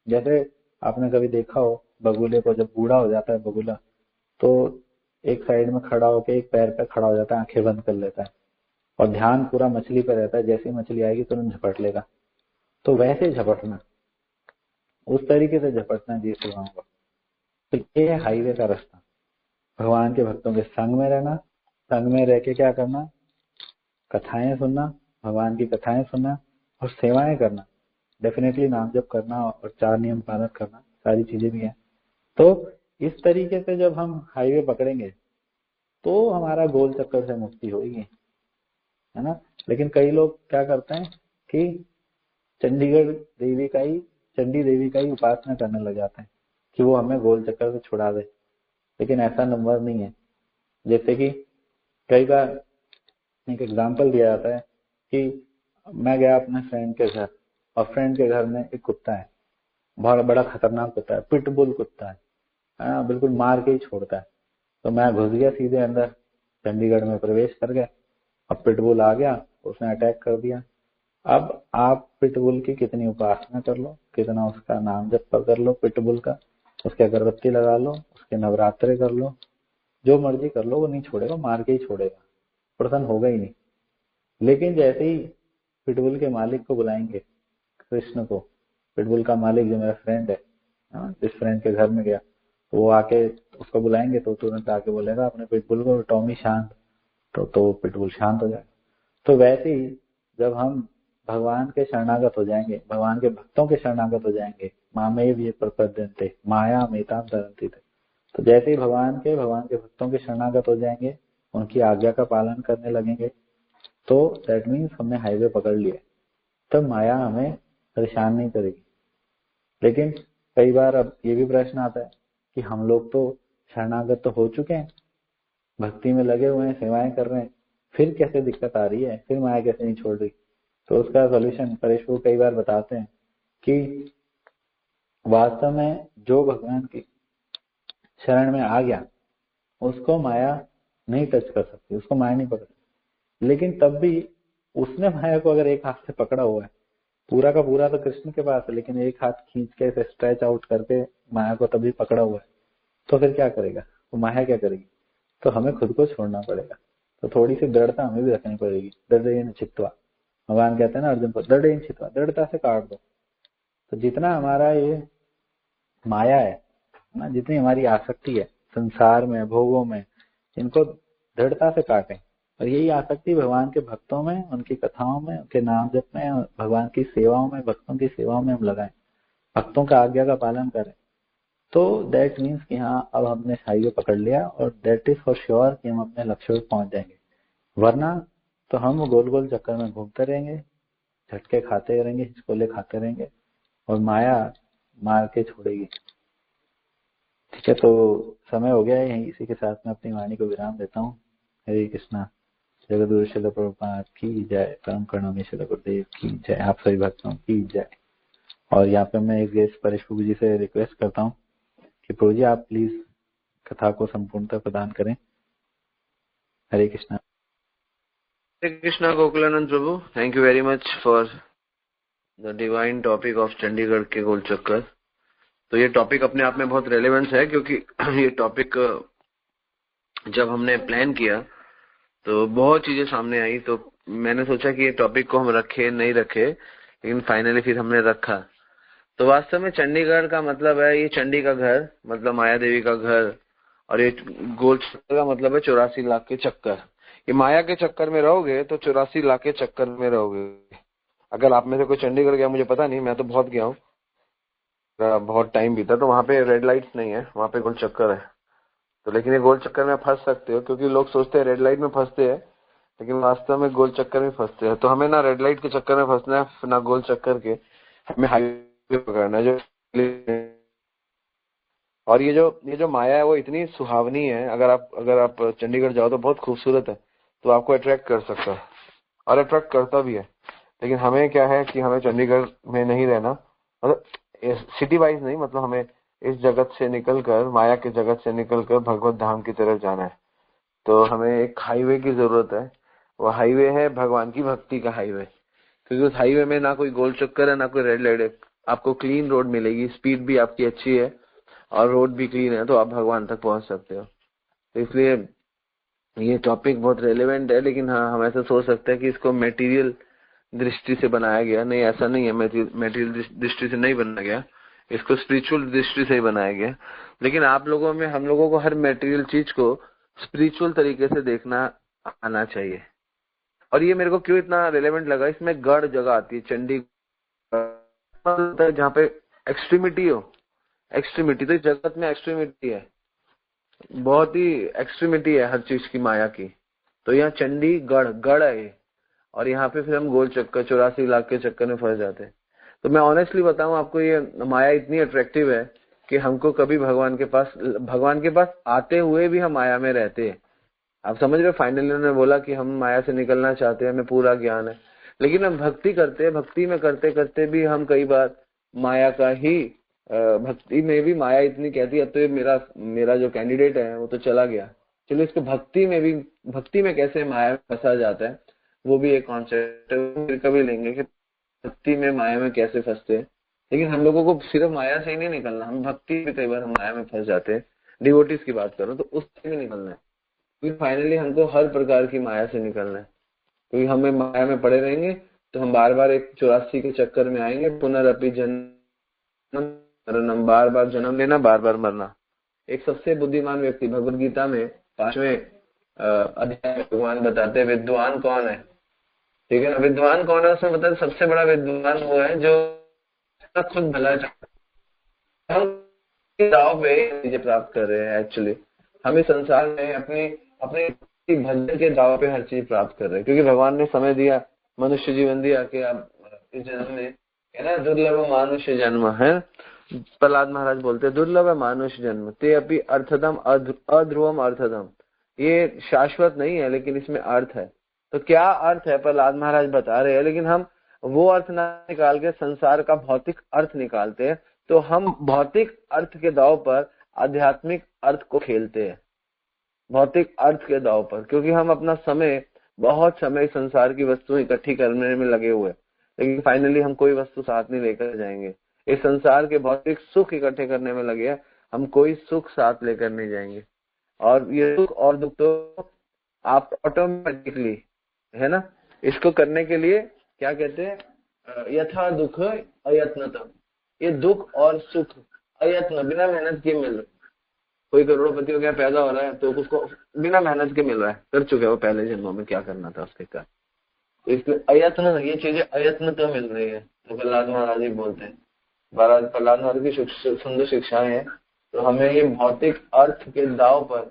जैसे आपने कभी देखा हो बगुले को, जब बूढ़ा हो जाता है बगुला तो एक साइड में खड़ा होकर एक पैर पे खड़ा हो जाता है, आंखें बंद कर लेता है और ध्यान पूरा मछली पे रहता है, जैसी मछली आएगी तुरंत झपट लेगा। तो वैसे झपटना, उस तरीके से झपटना जी सेवाओं को। तो ये है हाईवे का रास्ता, भगवान के भक्तों के संग में रहना, संग में रह के क्या करना, कथाएं सुनना, भगवान की कथाएं सुनना और सेवाएं करना, डेफिनेटली नाम जप करना और 4 नियम पालन करना, सारी चीजें भी हैं। तो इस तरीके से जब हम हाईवे पकड़ेंगे तो हमारा गोल चक्कर से मुक्ति होगी, है ना। लेकिन कई लोग क्या करते हैं कि चंडीगढ़ देवी का ही चंडी देवी का ही उपासना करने लग जाते हैं कि वो हमें गोल चक्कर से छुड़ा दे, लेकिन ऐसा नंबर नहीं है। जैसे कि कई बार एक एग्जाम्पल दिया जाता है कि मैं गया अपने फ्रेंड के घर और फ्रेंड के घर में एक कुत्ता है, बहुत बड़ा खतरनाक कुत्ता है, पिटबुल कुत्ता है, हाँ, बिल्कुल मार के ही छोड़ता है। तो मैं घुस गया सीधे अंदर, चंडीगढ़ में प्रवेश कर गया। अब पिटबुल आ गया, उसने अटैक कर दिया। अब आप पिटबुल की कितनी उपासना कर लो, कितना उसका नाम जप कर लो पिटबुल का, उसके अगरबत्ती लगा लो, उसके नवरात्रे कर लो, जो मर्जी कर लो, वो नहीं छोड़ेगा, मार के ही छोड़ेगा, प्रसन्न होगा ही नहीं। लेकिन जैसे ही पिटबुल के मालिक को बुलाएंगे, कृष्ण को, पिटबुल का मालिक जो मेरा फ्रेंड है, हाँ, जिस फ्रेंड के घर में गया, तो वो आके उसको बुलाएंगे तो तुरंत आके बोलेगा अपने पिटबुल को, टॉमी शांत, तो पिटबुल शांत हो जाएगा। तो वैसे ही जब हम भगवान के शरणागत हो जाएंगे, भगवान के भक्तों के शरणागत हो जाएंगे, मामेव ये प्रपद्यन्ते माया मेताम तरन्ति थे, तो जैसे ही भगवान के भक्तों के शरणागत हो जाएंगे, उनकी आज्ञा का पालन करने लगेंगे, तो दैट मीन्स हमने हाईवे पकड़ लिया, तब माया हमें परेशान नहीं करेगी। लेकिन कई बार अब ये भी प्रश्न आता है कि हम लोग तो शरणागत तो हो चुके हैं, भक्ति में लगे हुए हैं, सेवाएं कर रहे हैं, फिर कैसे दिक्कत आ रही है, फिर माया कैसे नहीं छोड़ रही। तो उसका सॉल्यूशन परेश प्रभु कई बार बताते हैं कि वास्तव में जो भगवान की शरण में आ गया उसको माया नहीं टच कर सकती, उसको माया नहीं पकड़ सकती। लेकिन तब भी उसने माया को अगर एक हाथ से पकड़ा हुआ है, पूरा का पूरा तो कृष्ण के पास है, लेकिन एक हाथ खींच के ऐसे स्ट्रेच आउट करके माया को तभी पकड़ा हुआ है, तो फिर क्या करेगा, तो माया क्या करेगी। तो हमें खुद को छोड़ना पड़ेगा। तो थोड़ी सी दृढ़ता हमें भी रखनी पड़ेगी। दृढ़ चित्वा, भगवान कहते हैं ना अर्जुन को, दृढ़ चित्वा, दृढ़ता से काट दो। तो जितना हमारा ये माया है ना, जितनी हमारी आसक्ति है संसार में, भोगों में, इनको दृढ़ता से काटें। और यही आसक्ति भगवान के भक्तों में, उनकी कथाओं में, उनके नाम जप में, भगवान की सेवाओं में, भक्तों की सेवाओं में हम लगाएं, भक्तों का आज्ञा का पालन करें। तो दैट मीन्स कि हाँ अब हमने हाईवे पकड़ लिया, और दैट इज फॉर श्योर कि हम अपने लक्ष्य पर पहुंच जाएंगे। वरना तो हम गोल गोल चक्कर में घूमते रहेंगे, झटके खाते रहेंगे, हिचकोले खाते रहेंगे, और माया मार के छोड़ेगी। ठीक है, तो समय हो गया है, यहीं इसी के साथ में अपनी वाणी को विराम देता हूँ। हरे कृष्णा। जगद्गुरु श्रील प्रभुपाद की जय, परम करुणामयी श्रील गुरुदेव की जय, आप सभी भक्तों की जय। और यहाँ पे मैं एक गेस्ट परेश प्रभु जी से रिक्वेस्ट करता हूँ कि प्रभु जी आप प्लीज कथा को संपूर्णता प्रदान करें। हरे कृष्णा। हरे कृष्णा गोकुलानंद प्रभु, thank you very much for the divine topic of Chandigarh के गोल चक्कर। तो ये टॉपिक अपने आप में बहुत रेलेवेंस है, क्योंकि ये टॉपिक जब हमने प्लान किया तो बहुत चीजें सामने आई। तो मैंने सोचा कि ये टॉपिक को हम रखे नहीं रखे, लेकिन फाइनली फिर हमने रखा। तो वास्तव में चंडीगढ़ का मतलब है ये चंडी का घर, मतलब माया देवी का घर, और ये गोल चक्कर का मतलब है 84 लाख के चक्कर। ये माया के चक्कर में रहोगे तो 84 लाख के चक्कर में रहोगे। अगर आप में से कोई चंडीगढ़ गया, मुझे पता नहीं, मैं तो बहुत गया हूँ, बहुत टाइम बीता, तो वहां पे रेड लाइट्स नहीं है, वहां पे गोल चक्कर है। तो लेकिन ये गोल चक्कर में फंस सकते हो, क्योंकि लोग सोचते हैं रेड लाइट में फंसते हैं, लेकिन वास्तव में गोल चक्कर में फंसते हैं। तो हमें ना रेड लाइट के चक्कर में फंसना है, ना गोल चक्कर के, हमें हाईवे पकड़ना है जो। और ये जो माया है वो इतनी सुहावनी है, अगर आप चंडीगढ़ जाओ तो बहुत खूबसूरत है, तो आपको अट्रैक्ट कर सकता है और अट्रैक्ट करता भी है। लेकिन हमें क्या है कि हमें चंडीगढ़ में नहीं रहना, मतलब सिटी वाइज नहीं, मतलब हमें इस जगत से निकलकर, माया के जगत से निकलकर भगवत धाम की तरफ जाना है। तो हमें एक हाईवे की जरूरत है। वो हाईवे है भगवान की भक्ति का हाईवे, क्योंकि उस हाईवे में ना कोई गोल चक्कर है, ना कोई रेड लाइट है। आपको क्लीन रोड मिलेगी, स्पीड भी आपकी अच्छी है और रोड भी क्लीन है, तो आप भगवान तक पहुंच सकते हो। तो इसलिए ये टॉपिक बहुत रेलेवेंट है। लेकिन हाँ, हम ऐसा सोच सकते हैं कि इसको मटेरियल दृष्टि से बनाया गया, नहीं, ऐसा नहीं है, मटेरियल दृष्टि से नहीं बनाया गया, इसको स्पिरिचुअल दृष्टि से ही बनाया गया। लेकिन आप लोगों में, हम लोगों को हर मटेरियल चीज को स्पिरिचुअल तरीके से देखना आना चाहिए। और ये मेरे को क्यों इतना रेलेवेंट लगा, इसमें गढ़ जगह आती है, चंडी जहाँ पे एक्सट्रीमिटी हो, एक्सट्रीमिटी, तो इस जगत में एक्सट्रीमिटी है, बहुत ही एक्सट्रीमिटी है हर चीज की, माया की। तो यहाँ चंडीगढ़ गढ़ है, और यहाँ पे फिर हम गोल चक्कर 84 लाख के चक्कर में फंस जाते हैं। तो मैं ऑनेस्टली बताऊं आपको, ये माया इतनी अट्रैक्टिव है कि हमको कभी भगवान के पास आते हुए भी हम माया में रहते हैं। आप समझ रहे हो, फाइनली उन्होंने बोला कि हम माया से निकलना चाहते हैं, हमें पूरा ज्ञान है, लेकिन हम भक्ति करते हैं, भक्ति में करते करते भी हम कई बार माया का ही, भक्ति में भी माया इतनी कहती है, अब तो ये मेरा जो कैंडिडेट है वो तो चला गया, चलो इसको भक्ति में कैसे माया में फंसा जाता है, वो भी एक कॉन्सेप्ट है, कभी लेंगे कि भक्ति में माया में कैसे फंसते हैं। लेकिन हम लोगों को सिर्फ माया से ही नहीं निकलना, हम भक्ति में कई बार हम माया में फंस जाते हैं, डिवोटीज की बात करो तो उससे भी निकलना है। फिर फाइनली हमको हर प्रकार की माया से निकलना है, क्योंकि हमें माया में पड़े रहेंगे तो हम बार बार एक 84 के चक्कर में आएंगे, पुनरअपि जन्म मरणम, बार बार जन्म लेना, बार बार मरना। एक सबसे बुद्धिमान व्यक्ति, भगवत गीता में 5वें अध्याय में भगवान बताते हैं विद्वान कौन है, ठीक है ना, विद्वान कौन है, उसमें बताते सबसे बड़ा विद्वान वो है जो खुद भला चाहता है। हम दाव पे चीजें प्राप्त कर रहे हैं, एक्चुअली हम इस संसार में अपने भजन के दाव पे हर चीज प्राप्त कर रहे हैं, क्योंकि भगवान ने समय दिया, मनुष्य जीवन दिया कि आप इस जन्म में, है ना, दुर्लभ मानुष्य जन्म है, प्रहलाद महाराज बोलते हैं दुर्लभ मानुष्य जन्म ते अपि अर्थदम अध्रुवम अर्थदम, ये शाश्वत नहीं है, लेकिन इसमें अर्थ है। तो क्या अर्थ है प्रहलाद महाराज बता रहे हैं, लेकिन हम वो अर्थ ना निकाल के संसार का भौतिक अर्थ निकालते हैं। तो हम भौतिक अर्थ के दाव पर आध्यात्मिक अर्थ को खेलते हैं, भौतिक अर्थ के दाव पर, क्योंकि हम अपना समय, बहुत समय संसार की वस्तु इकट्ठी करने में लगे हुए, लेकिन फाइनली हम कोई वस्तु साथ नहीं लेकर जाएंगे। इस संसार के भौतिक सुख इकट्ठे करने में लगे हैं, हम कोई सुख साथ लेकर नहीं जाएंगे। और ये सुख और दुख तो आप ऑटोमेटिकली, है ना, इसको करने के लिए क्या कहते हैं, यथा दुख अयत्नतम। ये दुख और सुख अयत्न, बिना मेहनत के मिल रहे। कोई करोड़पति हो गया, पैदा हो रहा है, तो उसको बिना मेहनत के मिल रहा है, कर चुके हो पहले जन्मों में क्या करना था उसके कारण। इसलिए अयत्न, ये चीजें अयत्न तो मिल रही है। तो प्रहलाद महाराज जी बोलते हैं, प्रहलाद महाराज की सुंदर शिक्षाएं हैं। तो हमें ये भौतिक अर्थ के दाव पर,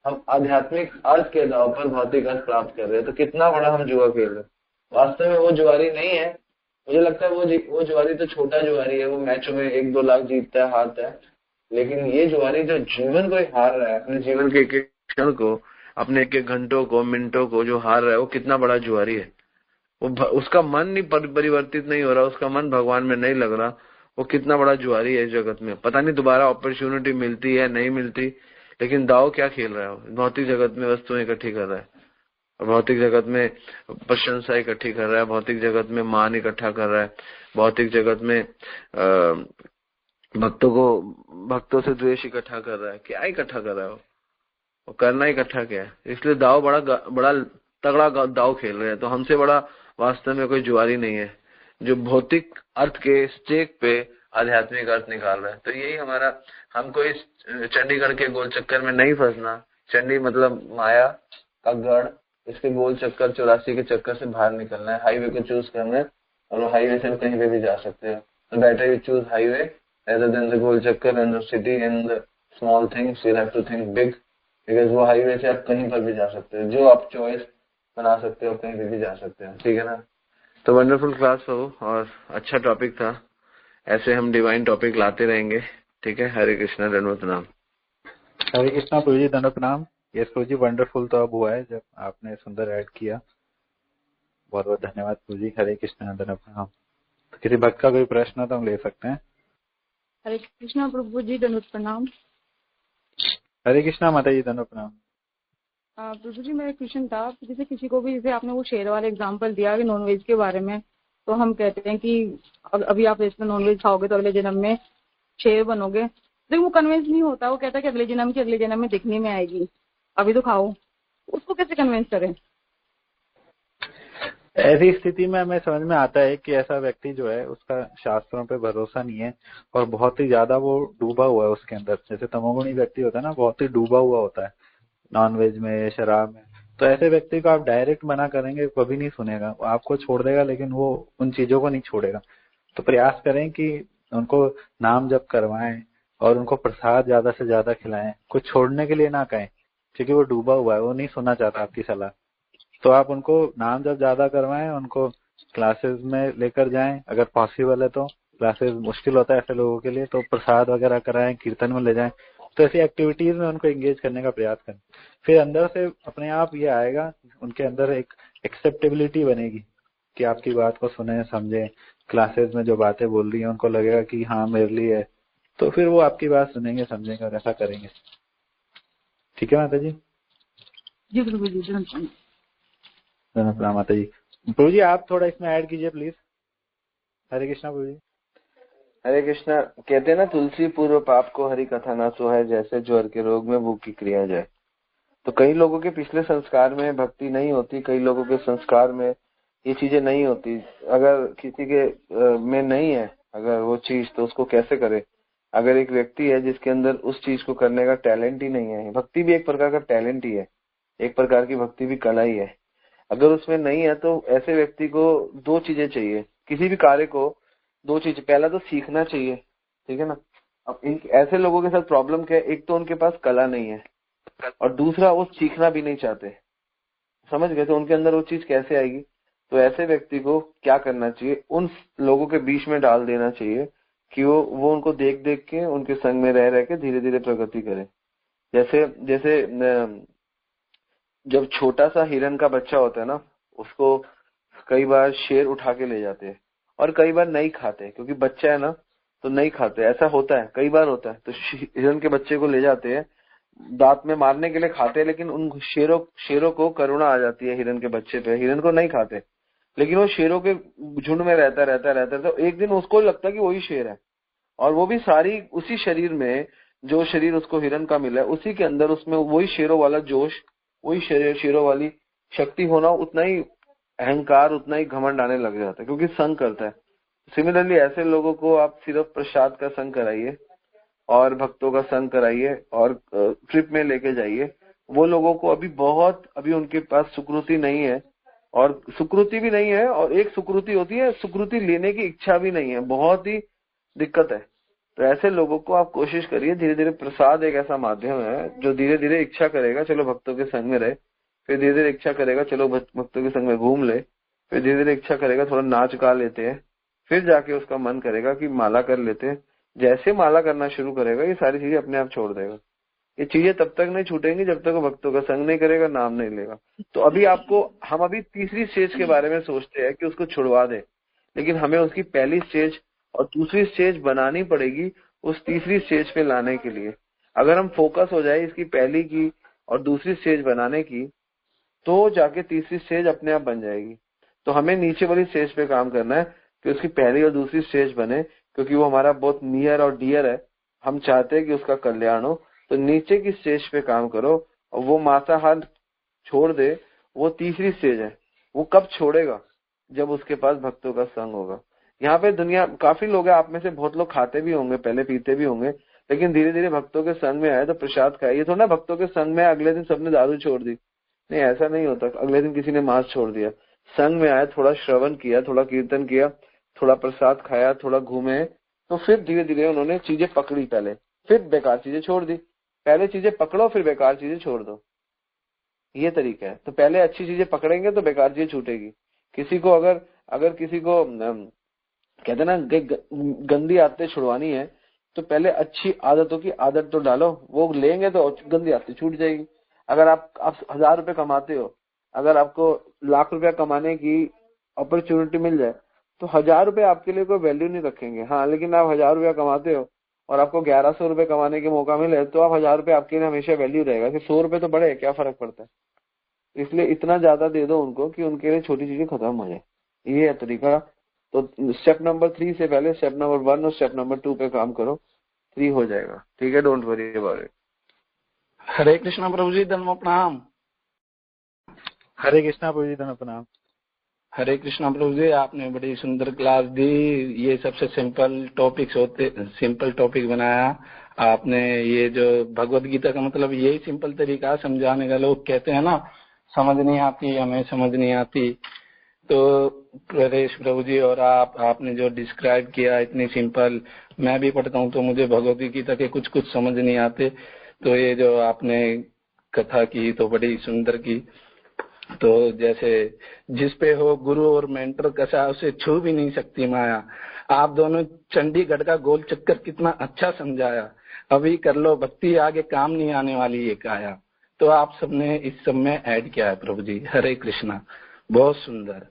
हम आध्यात्मिक अर्थ के दाव पर भौतिक अर्थ प्राप्त कर रहे हैं। तो कितना बड़ा हम जुआ खेल रहे हैं। वास्तव में वो जुआरी नहीं है, मुझे लगता है वो जुआरी तो छोटा जुआरी है, वो मैचों में 1-2 लाख जीतता है, हारता है। लेकिन ये जुआरी जो जीवन को हार रहा है, अपने जीवन के एक एक क्षण को, अपने एक एक घंटों को, मिनटों को जो हार रहा है, वो कितना बड़ा जुआरी है। वो उसका मन नहीं परिवर्तित नहीं हो रहा, उसका मन भगवान में नहीं लग रहा, वो कितना बड़ा जुआरी है इस जगत में। पता नहीं दोबारा अपॉर्चुनिटी मिलती है नहीं मिलती, लेकिन दाव क्या खेल रहा है, भौतिक जगत में वस्तुएं इकट्ठी कर रहा है, भौतिक जगत में प्रशंसा इकट्ठी कर रहा है, भौतिक जगत में मान इकट्ठा कर रहा है, भौतिक जगत में भक्तों से द्वेष इकट्ठा कर रहा है। क्या इकट्ठा कर रहा है वो करना इकट्ठा क्या है। इसलिए दाव बड़ा तगड़ा दाव खेल रहे हैं। तो हमसे बड़ा वास्तव में कोई जुआरी नहीं है जो भौतिक अर्थ के स्टेक पे आध्यात्मिक अर्थ निकाल रहा है। तो यही हमारा, हमको इस चंडीगढ़ के गोल चक्कर में नहीं फंसना। चंडी मतलब माया का गढ़, इसके गोल चक्कर 84 के चक्कर से बाहर निकलना है। हाईवे को चूज करना है, और हाईवे से कहीं पे भी जा सकते हैं। तो better you choose highway rather than the goal चक्कर and the city and the small things. You have to think big, because वो हाईवे से आप कहीं पर भी जा सकते हो, जो आप चॉइस बना सकते हो, कहीं भी जा सकते हो, ठीक है ना। तो वंडरफुल क्लास हो और अच्छा टॉपिक था। ऐसे हम डिवाइन टॉपिक लाते रहेंगे, ठीक है। हरे कृष्णा, दंडवत प्रणाम। हरे कृष्णा प्रभु जी, दंडवत प्रणाम। यस प्रभु जी, वंडरफुल तो अब हुआ है जब आपने सुंदर ऐड किया, बहुत बहुत धन्यवाद प्रभु जी। हरे कृष्णा, दंडवत प्रणाम। तो किसी भक्त का कोई प्रश्न तो हम ले सकते हैं। हरे कृष्णा प्रभु जी, दंडवत प्रणाम। हरे कृष्णा माता जी, दंडवत प्रणाम। प्रभु जी, मेरा क्वेश्चन था, जैसे किसी को भी, जैसे आपने वो शेर वाला एग्जांपल दिया कि नॉनवेज के बारे में, तो हम कहते हैं कि अभी आप इसमें नॉनवेज खाओगे तो अगले जन्म में शेर बनोगे। तो वो कन्विंस नहीं होता, वो कहता है कि अगले जन्म में दिखने में आएगी, अभी तो खाओ। उसको कैसे कन्विंस करें? ऐसी स्थिति में हमें समझ में आता है कि ऐसा व्यक्ति जो है उसका शास्त्रों पे भरोसा नहीं है और बहुत ही ज्यादा वो डूबा हुआ है उसके अंदर। जैसे तमोगुणी व्यक्ति होता है ना, बहुत ही डूबा हुआ होता है नॉनवेज में, शराब में। तो ऐसे व्यक्ति को आप डायरेक्ट मना करेंगे कभी नहीं सुनेगा, वो आपको छोड़ देगा, लेकिन वो उन चीजों को नहीं छोड़ेगा। तो प्रयास करें कि उनको नाम जप करवाएं और उनको प्रसाद ज्यादा से ज्यादा खिलाएं। कुछ छोड़ने के लिए ना कहें, क्योंकि वो डूबा हुआ है, वो नहीं सुनना चाहता आपकी सलाह। तो आप उनको नाम जब ज्यादा करवाएं, उनको क्लासेस में लेकर जाएं, अगर पॉसिबल है तो। क्लासेस मुश्किल होता है ऐसे लोगों के लिए, तो प्रसाद वगैरह कराएं, कीर्तन में ले जाएं। तो ऐसी एक्टिविटीज में उनको एंगेज करने का प्रयास करें। फिर अंदर से अपने आप ये आएगा, उनके अंदर एक एक्सेप्टेबिलिटी बनेगी कि आपकी बात को सुने, समझे। क्लासेस में जो बातें बोल रही है उनको लगेगा कि हाँ मेरे लिए है, तो फिर वो आपकी बात सुनेंगे, समझेंगे और ऐसा करेंगे। ठीक है माता जी? जी प्रभु जी, प्रणाम माता जी। प्रभु जी आप थोड़ा इसमें ऐड कीजिए प्लीज। हरे कृष्णा प्रभु जी। हरे कृष्णा। कहते हैं ना, तुलसी पूर्व पाप को हरि कथा ना सोहाय, जैसे ज्वर के रोग में भूख की क्रिया जाए। तो कई लोगों के पिछले संस्कार में भक्ति नहीं होती, कई लोगों के संस्कार में ये चीजें नहीं होती। अगर किसी के में नहीं है अगर वो चीज, तो उसको कैसे करे। अगर एक व्यक्ति है जिसके अंदर उस चीज को करने का टैलेंट ही नहीं है, भक्ति भी एक प्रकार का टैलेंट ही है, एक प्रकार की भक्ति भी कला ही है। अगर उसमें नहीं है तो ऐसे व्यक्ति को 2 चीजें चाहिए, किसी भी कार्य को 2 चीज। पहला तो सीखना चाहिए, ठीक है ना। अब ऐसे लोगों के साथ प्रॉब्लम क्या है, एक तो उनके पास कला नहीं है और दूसरा वो सीखना भी नहीं चाहते। समझ गए? तो उनके अंदर वो चीज कैसे आएगी। तो ऐसे व्यक्ति को क्या करना चाहिए, उन लोगों के बीच में डाल देना चाहिए कि वो उनको देख देख के, उनके संग में रह रह के धीरे धीरे प्रगति करे। जैसे जब छोटा सा हिरन का बच्चा होता है ना, उसको कई बार शेर उठा के ले जाते हैं और कई बार नहीं खाते, क्योंकि बच्चा है ना तो नहीं खाते। ऐसा होता है, कई बार होता है। तो हिरन के बच्चे को ले जाते हैं, दांत में मारने के लिए खाते हैं, लेकिन उन शेरों को करुणा आ जाती है हिरन के बच्चे पे। हिरन को नहीं खाते, लेकिन वो शेरों के झुंड में रहता। तो एक दिन उसको लगता है कि वही शेर है, और वो भी सारी उसी शरीर में, जो शरीर उसको हिरन का मिला है उसी के अंदर, उसमें वही शेरों वाला जोश, वही शेरों वाली शक्ति होना, उतना ही अहंकार, उतना ही घमंड आने लग जाता है, क्योंकि संग करता है। सिमिलरली ऐसे लोगों को आप सिर्फ प्रसाद का संग कराइए और भक्तों का संग कराइए और ट्रिप में लेके जाइए। वो लोगों को अभी उनके पास सुकृति नहीं है, और सुकृति भी नहीं है, और एक सुकृति होती है, सुकृति लेने की इच्छा भी नहीं है, बहुत ही दिक्कत है। तो ऐसे लोगों को आप कोशिश करिए, धीरे धीरे प्रसाद एक ऐसा माध्यम है जो धीरे धीरे इच्छा करेगा चलो भक्तों के संग में रहे, फिर धीरे धीरे इच्छा करेगा चलो भक्तों के संग में घूम ले, फिर धीरे धीरे इच्छा करेगा थोड़ा नाच गा लेते हैं, फिर जाके उसका मन करेगा कि माला कर लेते हैं। जैसे माला करना शुरू करेगा ये सारी चीजें अपने आप छोड़ देगा। ये चीजें तब तक नहीं छूटेंगी जब तक वो भक्तों का संग नहीं करेगा, नाम नहीं लेगा। तो अभी हम अभी तीसरी स्टेज के बारे में सोचते हैं कि उसको छुड़वा दे, लेकिन हमें उसकी पहली स्टेज और दूसरी स्टेज बनानी पड़ेगी उस तीसरी स्टेज पे लाने के लिए। अगर हम फोकस हो जाए इसकी पहली की और दूसरी स्टेज बनाने की, तो जाके तीसरी स्टेज अपने आप बन जाएगी। तो हमें नीचे वाली स्टेज पे काम करना है कि उसकी पहली और दूसरी स्टेज बने, क्योंकि वो हमारा बहुत नियर और डियर है। हम चाहते हैं कि उसका कल्याण हो। तो नीचे की स्टेज पे काम करो, और वो मांसाहार छोड़ दे, वो तीसरी स्टेज है। वो कब छोड़ेगा? जब उसके पास भक्तों का संग होगा। यहाँ पे दुनिया काफी लोग हैं, आप में से बहुत लोग खाते भी होंगे, पहले पीते भी होंगे, लेकिन धीरे धीरे भक्तों के संग में आए तो प्रसाद खाए। ये थोड़ा भक्तों के संग में अगले दिन सबने दारू छोड़ दी, नहीं, ऐसा नहीं होता। अगले दिन किसी ने मांस छोड़ दिया, संग में आया, थोड़ा श्रवण किया, थोड़ा कीर्तन किया, थोड़ा प्रसाद खाया, थोड़ा घूमे, तो फिर धीरे धीरे उन्होंने चीजें पकड़ी पहले, फिर बेकार चीजें छोड़ दी। पहले चीजें पकड़ो फिर बेकार चीजें छोड़ दो, ये तरीका है। तो पहले अच्छी चीजें पकड़ेंगे तो बेकार चीजें छूटेगी। किसी को अगर किसी को कहते ना गंदी आदतें छुड़वानी है, तो पहले अच्छी आदतों की आदत तो डालो, वो लेंगे तो गंदी आदतें छूट जाएगी। अगर आप 1000 रुपए कमाते हो, अगर आपको लाख रुपया कमाने की अपॉर्चुनिटी मिल जाए, तो 1000 रुपए आपके लिए कोई वैल्यू नहीं रखेंगे। हाँ, लेकिन आप 1000 रुपया कमाते हो और आपको 1100 रुपए कमाने के मौका मिले, तो आप 1000 रुपए आपके लिए हमेशा वैल्यू रहेगा। कि 100 रुपए तो बढ़े, क्या फर्क पड़ता है। इसलिए इतना ज्यादा दे दो उनको कि उनके लिए छोटी चीजें खत्म हो जाए, ये है तरीका। तो स्टेप नंबर 3 से पहले स्टेप नंबर 1 और स्टेप नंबर 2 पे काम करो, 3 हो जाएगा। ठीक है, डोंट वरी अबाउट इट। हरे कृष्णा प्रभु जी, धर्म प्रणाम। हरे कृष्णा प्रभु जी, धर्म प्रणाम। हरे कृष्णा प्रभु जी, आपने बड़ी सुंदर क्लास दी। ये सबसे सिंपल टॉपिक बनाया आपने। ये जो भगवत गीता का मतलब यही सिंपल तरीका समझाने का। लोग कहते हैं ना समझ नहीं आती, हमें समझ नहीं आती। तो प्रदेश प्रभु जी और आपने जो डिस्क्राइब किया इतनी सिंपल, मैं भी पढ़ता हूँ तो मुझे भगवत गीता के कुछ समझ नहीं आते। तो ये जो आपने कथा की तो बड़ी सुंदर की। तो जैसे जिस पे हो गुरु और मेंटर कसा, उसे छू भी नहीं सकती माया। आप दोनों चंडीगढ़ का गोल चक्कर कितना अच्छा समझाया। अभी कर लो भक्ति, आगे काम नहीं आने वाली ये काया। तो आप सबने इस सब में ऐड किया है प्रभु जी। हरे कृष्णा, बहुत सुंदर,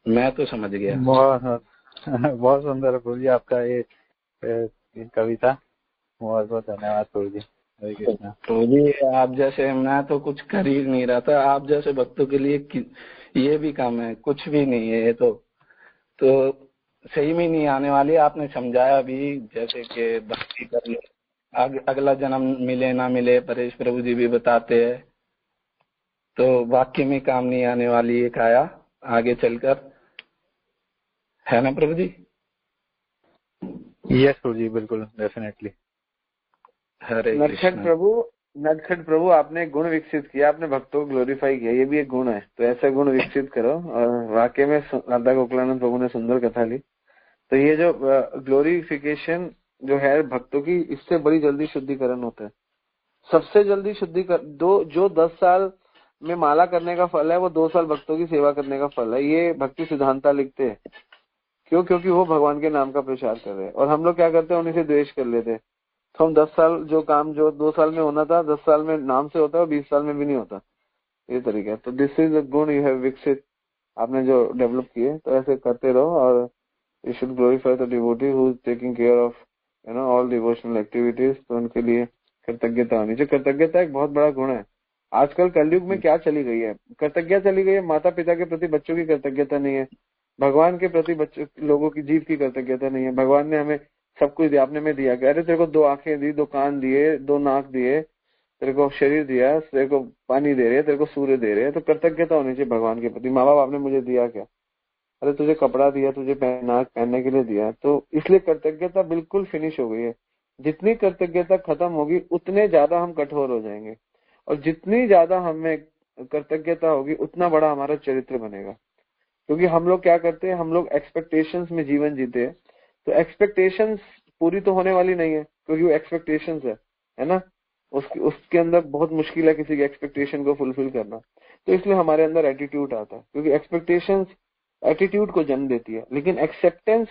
मैं तो समझ गया। बहुत सुंदर प्रभु जी आपका ये कविता। बहुत बहुत धन्यवाद प्रभु जी। हरे कृष्णा प्रभु जी, आप जैसे, मैं तो कुछ कर ही नहीं रहा था, आप जैसे भक्तों के लिए ये भी काम है, कुछ भी नहीं है ये तो सही में नहीं आने वाली। आपने समझाया भी, जैसे कि भक्ति कर लो, अगला जन्म मिले ना मिले, परेश प्रभु जी भी बताते हैं। तो वाक्य में काम नहीं आने वाली ये काया आगे चलकर, है ना प्रभु जी? यस प्रभु जी, बिल्कुल, डेफिनेटली। हरे नटखट प्रभु, आपने गुण विकसित किया, आपने भक्तों को ग्लोरीफाई किया, ये भी एक गुण है। तो ऐसा गुण विकसित करो। और वाकई में राधा गोकुलानंद प्रभु ने सुंदर कथा ली। तो ये जो ग्लोरिफिकेशन जो है भक्तों की, इससे बड़ी जल्दी शुद्धिकरण होता है। सबसे जल्दी शुद्धिकरण जो 10 साल में माला करने का फल है, वो 2 साल भक्तों की सेवा करने का फल है। ये भक्ति सिद्धांता लिखते हैं। क्यों? क्योंकि वो भगवान के नाम का प्रचार कर रहे हैं, और हम लोग क्या करते हैं, उन्हीं से द्वेष कर लेते हैं। तो हम 10 साल जो काम जो 2 साल में होना था, 10 साल में नाम से होता है और 20 साल में भी नहीं होता। ये तरीका है। तो दिस इज अ गुण यू हैव विकसित, आपने जो डेवलप किए, तो ऐसे करते रहो। और you should glorify the devotee who is taking care of all devotional activities. तो उनके लिए कृतज्ञता होनी चाहिए। कृतज्ञता एक बहुत बड़ा गुण है। आजकल कलयुग में क्या चली गई है, कृतज्ञता चली गई है। माता पिता के प्रति बच्चों की कृतज्ञता नहीं है, भगवान के प्रति बच्चों लोगों की जीव की कृतज्ञता नहीं है। भगवान ने हमें सब कुछ दिया, आपने में दिया, अरे तेरे को 2 आंखें दी, 2 कान दिए, 2 नाक दिए, तेरे को शरीर दिया, तेरे को पानी दे रहे हैं, तेरे को सूर्य दे रहे हैं, तो कृतज्ञता होनी चाहिए भगवान के प्रति। माँ बाप आपने मुझे दिया क्या, अरे तुझे कपड़ा दिया, तुझे पहनने के लिए दिया, तो इसलिए कृतज्ञता बिल्कुल फिनिश हो गई है। जितनी कृतज्ञता खत्म होगी उतने ज्यादा हम कठोर हो जाएंगे, और जितनी ज्यादा हमें कृतज्ञता होगी उतना बड़ा हमारा चरित्र बनेगा। क्योंकि हम लोग क्या करते हैं, हम लोग एक्सपेक्टेशंस में जीवन जीते हैं। तो एक्सपेक्टेशंस पूरी तो होने वाली नहीं है, क्योंकि वो एक्सपेक्टेशंस है ना, उसके अंदर बहुत मुश्किल है किसी की एक्सपेक्टेशन को फुलफिल करना। तो इसलिए हमारे अंदर एटीट्यूड आता है, क्योंकि एक्सपेक्टेशंस एटीट्यूड को जन्म देती है, लेकिन एक्सेप्टेंस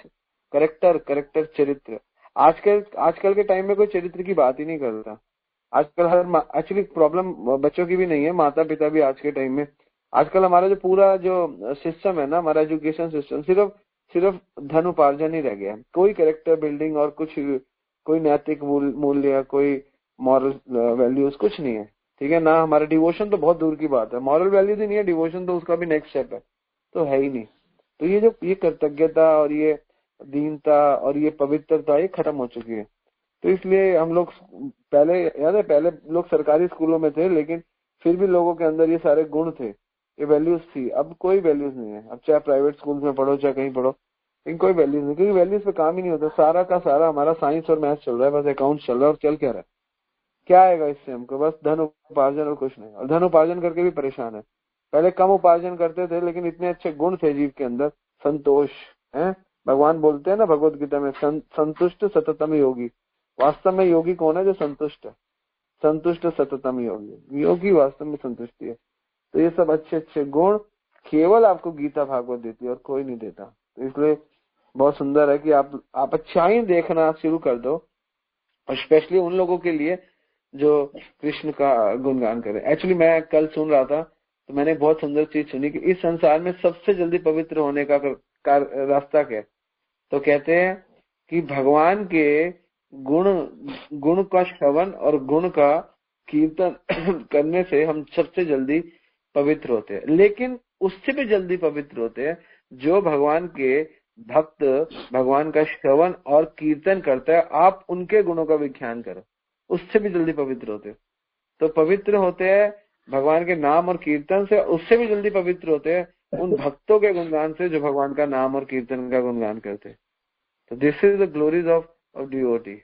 करेक्टर चरित्र। आजकल के टाइम में कोई चरित्र की बात ही नहीं करता। आजकल एक्चुअली प्रॉब्लम बच्चों की भी नहीं है, माता पिता भी आज के टाइम में, आजकल हमारा जो पूरा जो सिस्टम है ना, हमारा एजुकेशन सिस्टम सिर्फ धन उपार्जन ही रह गया। कोई कैरेक्टर बिल्डिंग और कुछ, कोई नैतिक मूल्य, कोई मॉरल वैल्यूज कुछ नहीं है। ठीक है ना, हमारा डिवोशन तो बहुत दूर की बात है, मॉरल वैल्यूज ही नहीं है, डिवोशन तो उसका भी नेक्स्ट स्टेप है, तो है ही नहीं। तो ये कृतज्ञता और ये दीनता और ये पवित्रता ये खत्म हो चुकी है। तो इसलिए हम लोग पहले, याद है पहले लोग सरकारी स्कूलों में थे, लेकिन फिर भी लोगों के अंदर ये सारे गुण थे, ये वैल्यूज थी। अब कोई वैल्यूज नहीं है। अब चाहे प्राइवेट स्कूल में पढ़ो चाहे कहीं पढ़ो, लेकिन कोई वैल्यूज नहीं, क्योंकि वैल्यूज पे काम ही नहीं होता। सारा का सारा हमारा साइंस और मैथ्स चल रहा है, बस अकाउंट चल रहा है, और चल क्या रहा है, क्या आएगा इससे हमको, बस धन उपार्जन और कुछ नहीं। और धन उपार्जन करके भी परेशान है। पहले कम उपार्जन करते थे, लेकिन इतने अच्छे गुण थे जीव के अंदर, संतोष है। भगवान बोलते हैं ना भगवत गीता में, संतुष्ट सततम योगी। वास्तव में योगी कौन है, जो संतुष्ट है, संतुष्ट सततम योगी, योगी वास्तव में संतुष्टि है। तो ये सब अच्छे अच्छे गुण केवल आपको गीता भागवत देती है, और कोई नहीं देता। तो इसलिए बहुत सुंदर है कि आप अच्छाई देखना शुरू कर दो, और स्पेशली उन लोगों के लिए जो कृष्ण का गुणगान करें। एक्चुअली मैं कल सुन रहा था, तो मैंने बहुत सुंदर चीज सुनी कि इस संसार में सबसे जल्दी पवित्र होने का रास्ता क्या है। तो कहते हैं कि भगवान के गुण का श्रवण और गुण का कीर्तन करने से हम सबसे जल्दी पवित्र होते हैं। लेकिन उससे भी जल्दी पवित्र होते हैं जो भगवान के भक्त भगवान का श्रवण और कीर्तन करता है। आप उनके गुणों का विख्यान करो, उससे भी जल्दी पवित्र होते हैं। तो पवित्र होते हैं भगवान के नाम और कीर्तन से, उससे भी जल्दी पवित्र होते हैं उन भक्तों के गुणगान से जो भगवान का नाम और कीर्तन का गुणगान करते हैं। तो this is the glories of devotee.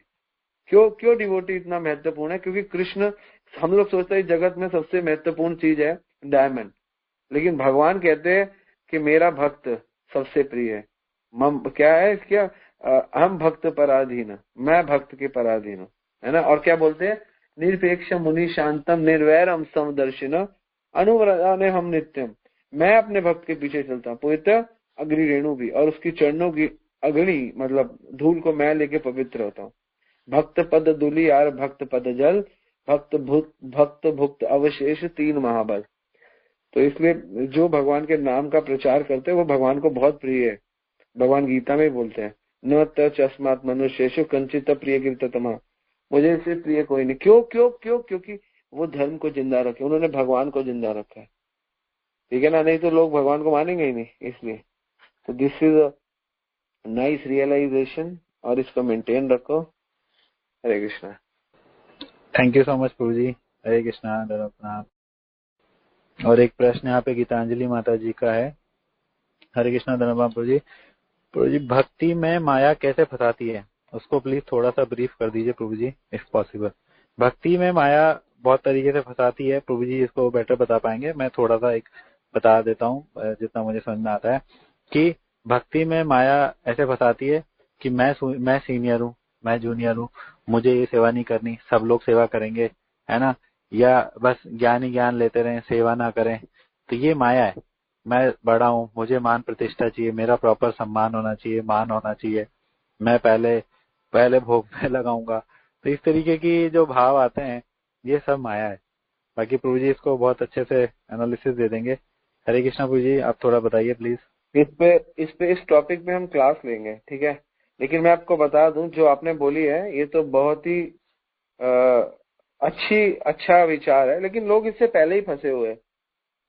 क्यों डिवोटी इतना महत्वपूर्ण है, क्योंकि कृष्ण, हम लोग सोचते हैं जगत में सबसे महत्वपूर्ण चीज है डायमंड, लेकिन भगवान कहते हैं कि मेरा भक्त सबसे प्रिय है। क्या है, क्या हम भक्त पराधीन, मैं भक्त के पराधीन हूँ, है ना। और क्या बोलते हैं, निरपेक्ष मुनि शांतम निर्वैरम समदर्शिन अनुव्रताने हम नित्यम। मैं अपने भक्त के पीछे चलता हूँ, पवित्र अग्नि रेणु भी, और उसकी चरणों की अग्नि मतलब धूल को मैं लेके पवित्र होता हूँ। भक्त पद दुली यार भक्त पद जल, भक्त भुक्त अवशेष 3 महाबल। तो इसलिए जो भगवान के नाम का प्रचार करते हैं वो भगवान को बहुत प्रिय है। भगवान गीता में बोलते हैं, न तच अस्मात् मनुष्येषु कंचित प्रिय कीर्ततमा, मुझे इससे प्रिय कोई नहीं। क्यों क्यों क्यों क्योंकि वो धर्म को जिंदा रखे, उन्होंने भगवान को जिंदा रखा है। ठीक है ना, नहीं तो लोग भगवान को मानेंगे ही नहीं। इसलिए तो this is a nice realisation, और इसको मेंटेन रखो। Hare Krishna. Thank you so much प्रभु जी। हरे कृष्णा, प्रणाम। और एक प्रश्न यहाँ पे गीतांजलि माता जी का है। हरे कृष्णा, धन्यवाद प्रभु जी। प्रभु जी, भक्ति में माया कैसे फंसाती है, उसको प्लीज थोड़ा सा ब्रीफ कर दीजिए प्रभु जी, इफ पॉसिबल। भक्ति में माया बहुत तरीके से फंसाती है प्रभु जी, इसको बेटर बता पाएंगे। मैं थोड़ा सा एक बता देता हूँ जितना मुझे समझ में आता है, कि भक्ति में माया ऐसे फंसाती है कि मैं सीनियर हूँ, मैं जूनियर हूँ, मुझे ये सेवा नहीं करनी, सब लोग सेवा करेंगे, है ना, या बस ज्ञान ही ज्ञान लेते रहें, सेवा ना करें, तो ये माया है। मैं बड़ा हूँ, मुझे मान प्रतिष्ठा चाहिए, मेरा प्रॉपर सम्मान होना चाहिए, मान होना चाहिए, मैं पहले भोग में लगाऊंगा। तो इस तरीके की जो भाव आते हैं ये सब माया है। बाकी प्रभु जी इसको बहुत अच्छे से एनालिसिस दे देंगे। हरे कृष्णा प्रभु जी, आप थोड़ा बताइए प्लीज। इस टॉपिक पे हम क्लास लेंगे, ठीक है। लेकिन मैं आपको बता दूं, जो आपने बोली है ये तो बहुत ही अच्छा विचार है, लेकिन लोग इससे पहले ही फंसे हुए।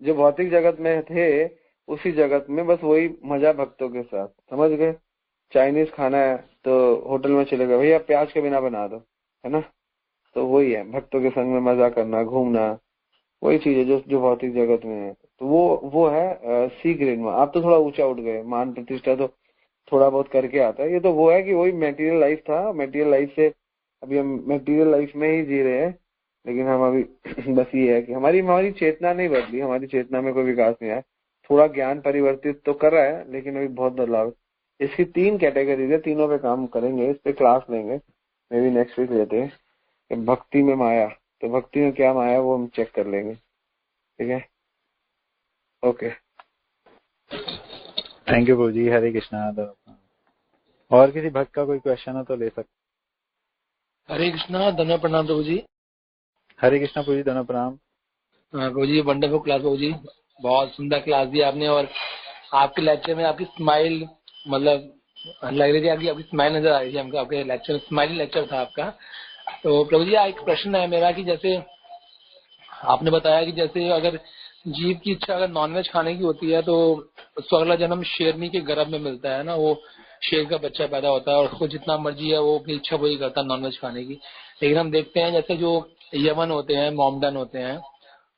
जो भौतिक जगत में थे उसी जगत में बस वही मजा भक्तों के साथ, समझ गए। चाइनीज खाना है तो होटल में चले गए, भैया प्याज के बिना बना दो, है ना। तो वही है, भक्तों के संग में मजा करना, घूमना, वही चीज है जो भौतिक जगत में है। तो वो है सी ग्रेड में। आप तो थोड़ा ऊंचा उठ गए, मान प्रतिष्ठा तो थोड़ा बहुत करके आता है। ये तो वो है कि वही मटेरियल लाइफ था, मटेरियल लाइफ से अभी हम मटेरियल लाइफ में ही जी रहे हैं। लेकिन हम अभी बस ये है कि हमारी चेतना नहीं बदली, हमारी चेतना में कोई विकास नहीं आया। थोड़ा ज्ञान परिवर्तित तो कर रहा है, लेकिन अभी बहुत बदलाव है। इसकी 3 कैटेगरीज है, तीनों पे काम करेंगे, इस पे क्लास लेंगे, मे बी नेक्स्ट वीक लेते हैं। भक्ति में माया, तो भक्ति में क्या माया वो हम चेक कर लेंगे, ठीक है। ओके, थैंक यू प्रभु जी। हरे कृष्णा। और किसी भक्त का कोई क्वेश्चन हो तो ले सकते। हरे कृष्णा, धन्यवाद, प्रणाम प्रभु जी। हरे कृष्णा प्रभु जी, धन्यवाद, प्रणाम। प्रभु जी वंडरफुल क्लास प्रभु जी, बहुत सुंदर क्लास दी आपने। और आपके लेक्चर में आपकी स्माइल, मतलब लग रही थी आपकी स्माइल नजर आ रही थी हमको। आपके लेक्चर स्माइली लेक्चर था आपका। तो प्रभु जी एक प्रश्न है मेरा कि जैसे आपने बताया कि जैसे अगर जीव की इच्छा अगर नॉनवेज खाने की होती है तो उसको अगला जन्म शेरनी के गर्भ में मिलता है ना, वो शेर का बच्चा पैदा होता है और उसको जितना मर्जी है वो अपनी इच्छा वही करता है नॉनवेज खाने की। लेकिन हम देखते हैं जैसे जो यमन होते हैं, मोमडन होते हैं,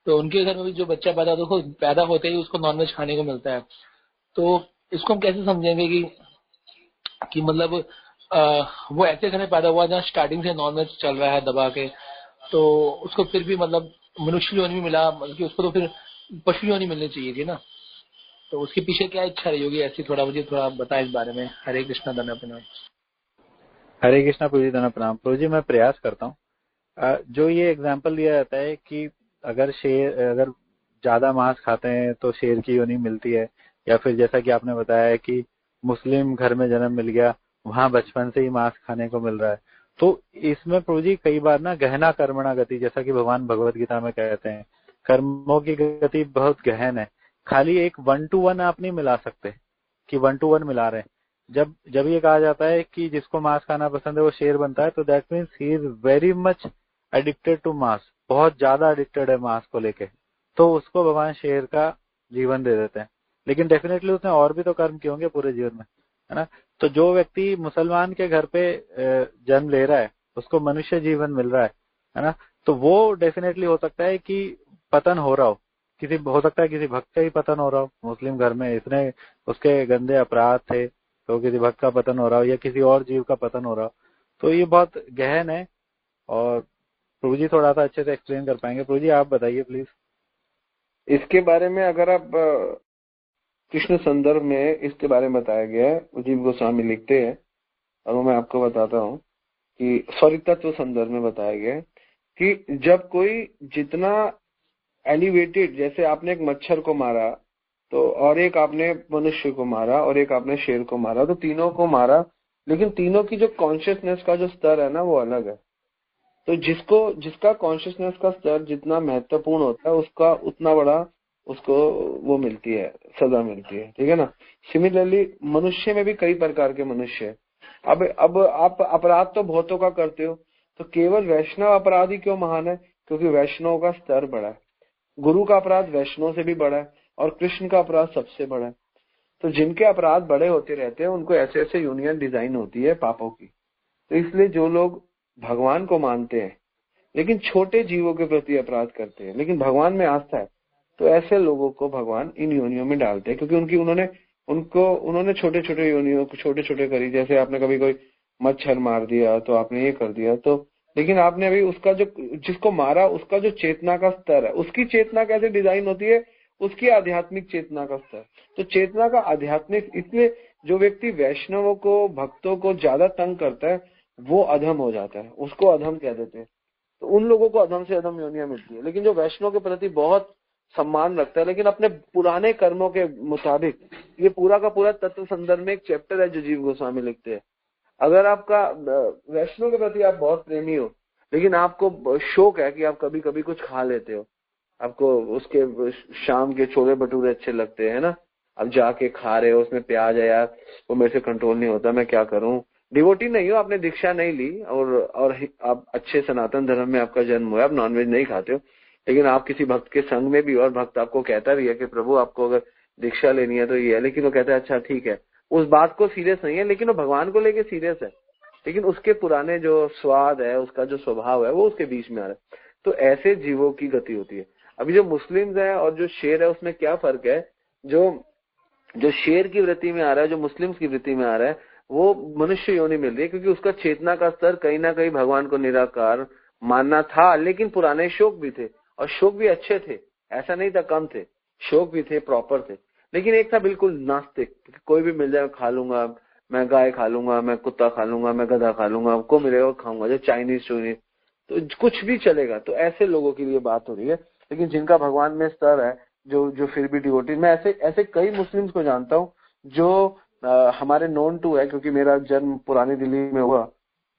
तो उनके घर में भी जो बच्चा पैदा होता है उसको पैदा होते ही उसको नॉनवेज खाने को मिलता है। तो इसको हम कैसे समझेंगे कि मतलब वो ऐसे घर में पैदा हुआ जहाँ स्टार्टिंग से नॉनवेज चल रहा है दबा के, तो उसको फिर भी मतलब मनुष्य योनि भी मिला, बल्कि उसको तो फिर पशु योनि मिलनी चाहिए थी ना। तो उसके पीछे क्या इच्छा रही होगी ऐसी, थोड़ा मुझे थोड़ा बताएं इस बारे में। हरे कृष्णा, धन्यवाद। हरे कृष्णा प्रभु जी, धन्यवाद, प्रणाम। प्रभु जी मैं प्रयास करता हूँ। जो ये एग्जाम्पल दिया जाता है कि अगर ज्यादा मांस खाते हैं तो शेर की योनि मिलती है, या फिर जैसा कि आपने बताया कि मुस्लिम घर में जन्म मिल गया, वहां बचपन से ही मांस खाने को मिल रहा है। तो इसमें प्रभु जी कई बार ना गहना कर्मणा गति, जैसा कि भगवान भगवत गीता में कहते हैं, कर्मों की गति बहुत गहन है। खाली एक 1 to 1 आप नहीं मिला सकते कि 1 to 1 मिला रहे हैं। जब ये कहा जाता है कि जिसको मांस खाना पसंद है वो शेर बनता है, तो that means he is very much addicted to maans, बहुत ज्यादा एडिक्टेड है मांस को लेके, तो उसको भगवान शेर का जीवन दे देते हैं। लेकिन डेफिनेटली उसने और भी तो कर्म किए होंगे पूरे जीवन में, है ना। तो जो व्यक्ति मुसलमान के घर पे जन्म ले रहा है उसको मनुष्य जीवन मिल रहा है ना, तो वो डेफिनेटली हो सकता है कि पतन हो रहा हो, हो सकता है किसी भक्त का ही पतन हो रहा हो। मुस्लिम घर में इतने उसके गंदे अपराध थे तो किसी भक्त का पतन हो रहा हो, या किसी और जीव का पतन हो रहा हो। तो ये बहुत गहन है, और प्रभु जी थोड़ा सा अच्छे से एक्सप्लेन कर पाएंगे। प्रभु जी आप बताइए प्लीज। इसके बारे में अगर आप कृष्ण संदर्भ में इसके बारे में बताया गया है, जीव गोस्वामी लिखते हैं, और वो मैं आपको बताता हूँ कि सॉरी तत्व संदर्भ में बताया गया है कि जब कोई जितना एलिवेटेड, जैसे आपने एक मच्छर को मारा तो, और एक आपने मनुष्य को मारा, और एक आपने शेर को मारा, तो तीनों को मारा, लेकिन तीनों की जो कॉन्शियसनेस का जो स्तर है ना वो अलग है। तो जिसका कॉन्शियसनेस का स्तर जितना महत्वपूर्ण होता है उसका उतना बड़ा उसको वो मिलती है, सजा मिलती है, ठीक है ना। सिमिलरली मनुष्य में भी कई प्रकार के मनुष्य है। अब आप अपराध तो बहुतों का करते हो, तो केवल वैष्णव अपराध ही क्यों महान है? क्योंकि वैष्णव का स्तर बड़ा है, गुरु का अपराध वैष्णव से भी बड़ा है, और कृष्ण का अपराध सबसे बड़ा है। तो जिनके अपराध बड़े होते रहते हैं उनको ऐसे ऐसे यूनियन डिजाइन होती है पापों की। तो इसलिए जो लोग भगवान को मानते हैं लेकिन छोटे जीवों के प्रति अपराध करते हैं, लेकिन भगवान में आस्था है, तो ऐसे लोगों को भगवान इन योनियों में डालते हैं, क्योंकि उन्होंने छोटे छोटे योनियों को छोटे छोटे करी। जैसे आपने कभी कोई मच्छर मार दिया तो आपने ये कर दिया, तो लेकिन आपने अभी उसका जिसको मारा उसका जो चेतना का स्तर है, उसकी चेतना कैसे डिजाइन होती है, उसकी आध्यात्मिक चेतना का स्तर। तो चेतना का आध्यात्मिक, इसलिए जो व्यक्ति वैष्णवों को, भक्तों को ज्यादा तंग करता है वो अधम हो जाता है, उसको अधम कह देते हैं। तो उन लोगों को अधम से अधम योनियां मिलती है। लेकिन जो वैष्णव के प्रति बहुत सम्मान रखता है, लेकिन अपने पुराने कर्मों के मुताबिक, ये पूरा का पूरा तत्व संदर्भ में एक चैप्टर है जो जीव गोस्वामी लिखते हैं। अगर आपका वैष्णव के प्रति आप बहुत प्रेमी हो, लेकिन आपको शौक है कि आप कभी कभी कुछ खा लेते हो, आपको उसके शाम के छोले भटूरे अच्छे लगते हैं ना, अब जाके खा रहे हो, उसमें प्याज है यार, वो मेरे से कंट्रोल नहीं होता, मैं क्या करूं। डिवोटी नहीं हो, आपने दीक्षा नहीं ली और आप अच्छे सनातन धर्म में आपका जन्म हुआ, आप नॉनवेज नहीं खाते हो, लेकिन आप किसी भक्त के संग में भी, और भक्त आपको कहता भी है कि प्रभु आपको अगर दीक्षा लेनी है तो ये है, लेकिन वो कहता है अच्छा ठीक है, उस बात को सीरियस नहीं है, लेकिन वो भगवान को लेके सीरियस है, लेकिन उसके पुराने जो स्वाद है, उसका जो स्वभाव है वो उसके बीच में आ रहा है। तो ऐसे जीवों की गति होती है। अभी जो मुस्लिम्स है और जो शेर है उसमें क्या फर्क है, जो शेर की वृत्ति में आ रहा है, जो मुस्लिम्स की वृत्ति में आ रहा है, वो मनुष्य योनि मिल रही है, क्योंकि उसका चेतना का स्तर कहीं ना कहीं भगवान को निराकार मानना था, लेकिन पुराने शौक भी थे, और शौक भी अच्छे थे, ऐसा नहीं था कम थे, शौक भी थे, प्रॉपर थे। लेकिन एक था बिल्कुल नास्तिक, कोई भी मिल जाए खा लूंगा, मैं गाय खा लूंगा, मैं कुत्ता खा लूंगा, मैं गधा खा लूंगा, आपको मिलेगा खाऊंगा, जो चाइनीज चुनीज, तो कुछ भी चलेगा। तो ऐसे लोगों के लिए बात हो रही है, लेकिन जिनका भगवान में स्तर है, जो फिर भी डिवोटी, मैं ऐसे कई मुस्लिम्स को जानता हूँ जो हमारे नोन टू है, क्योंकि मेरा जन्म पुरानी दिल्ली में हुआ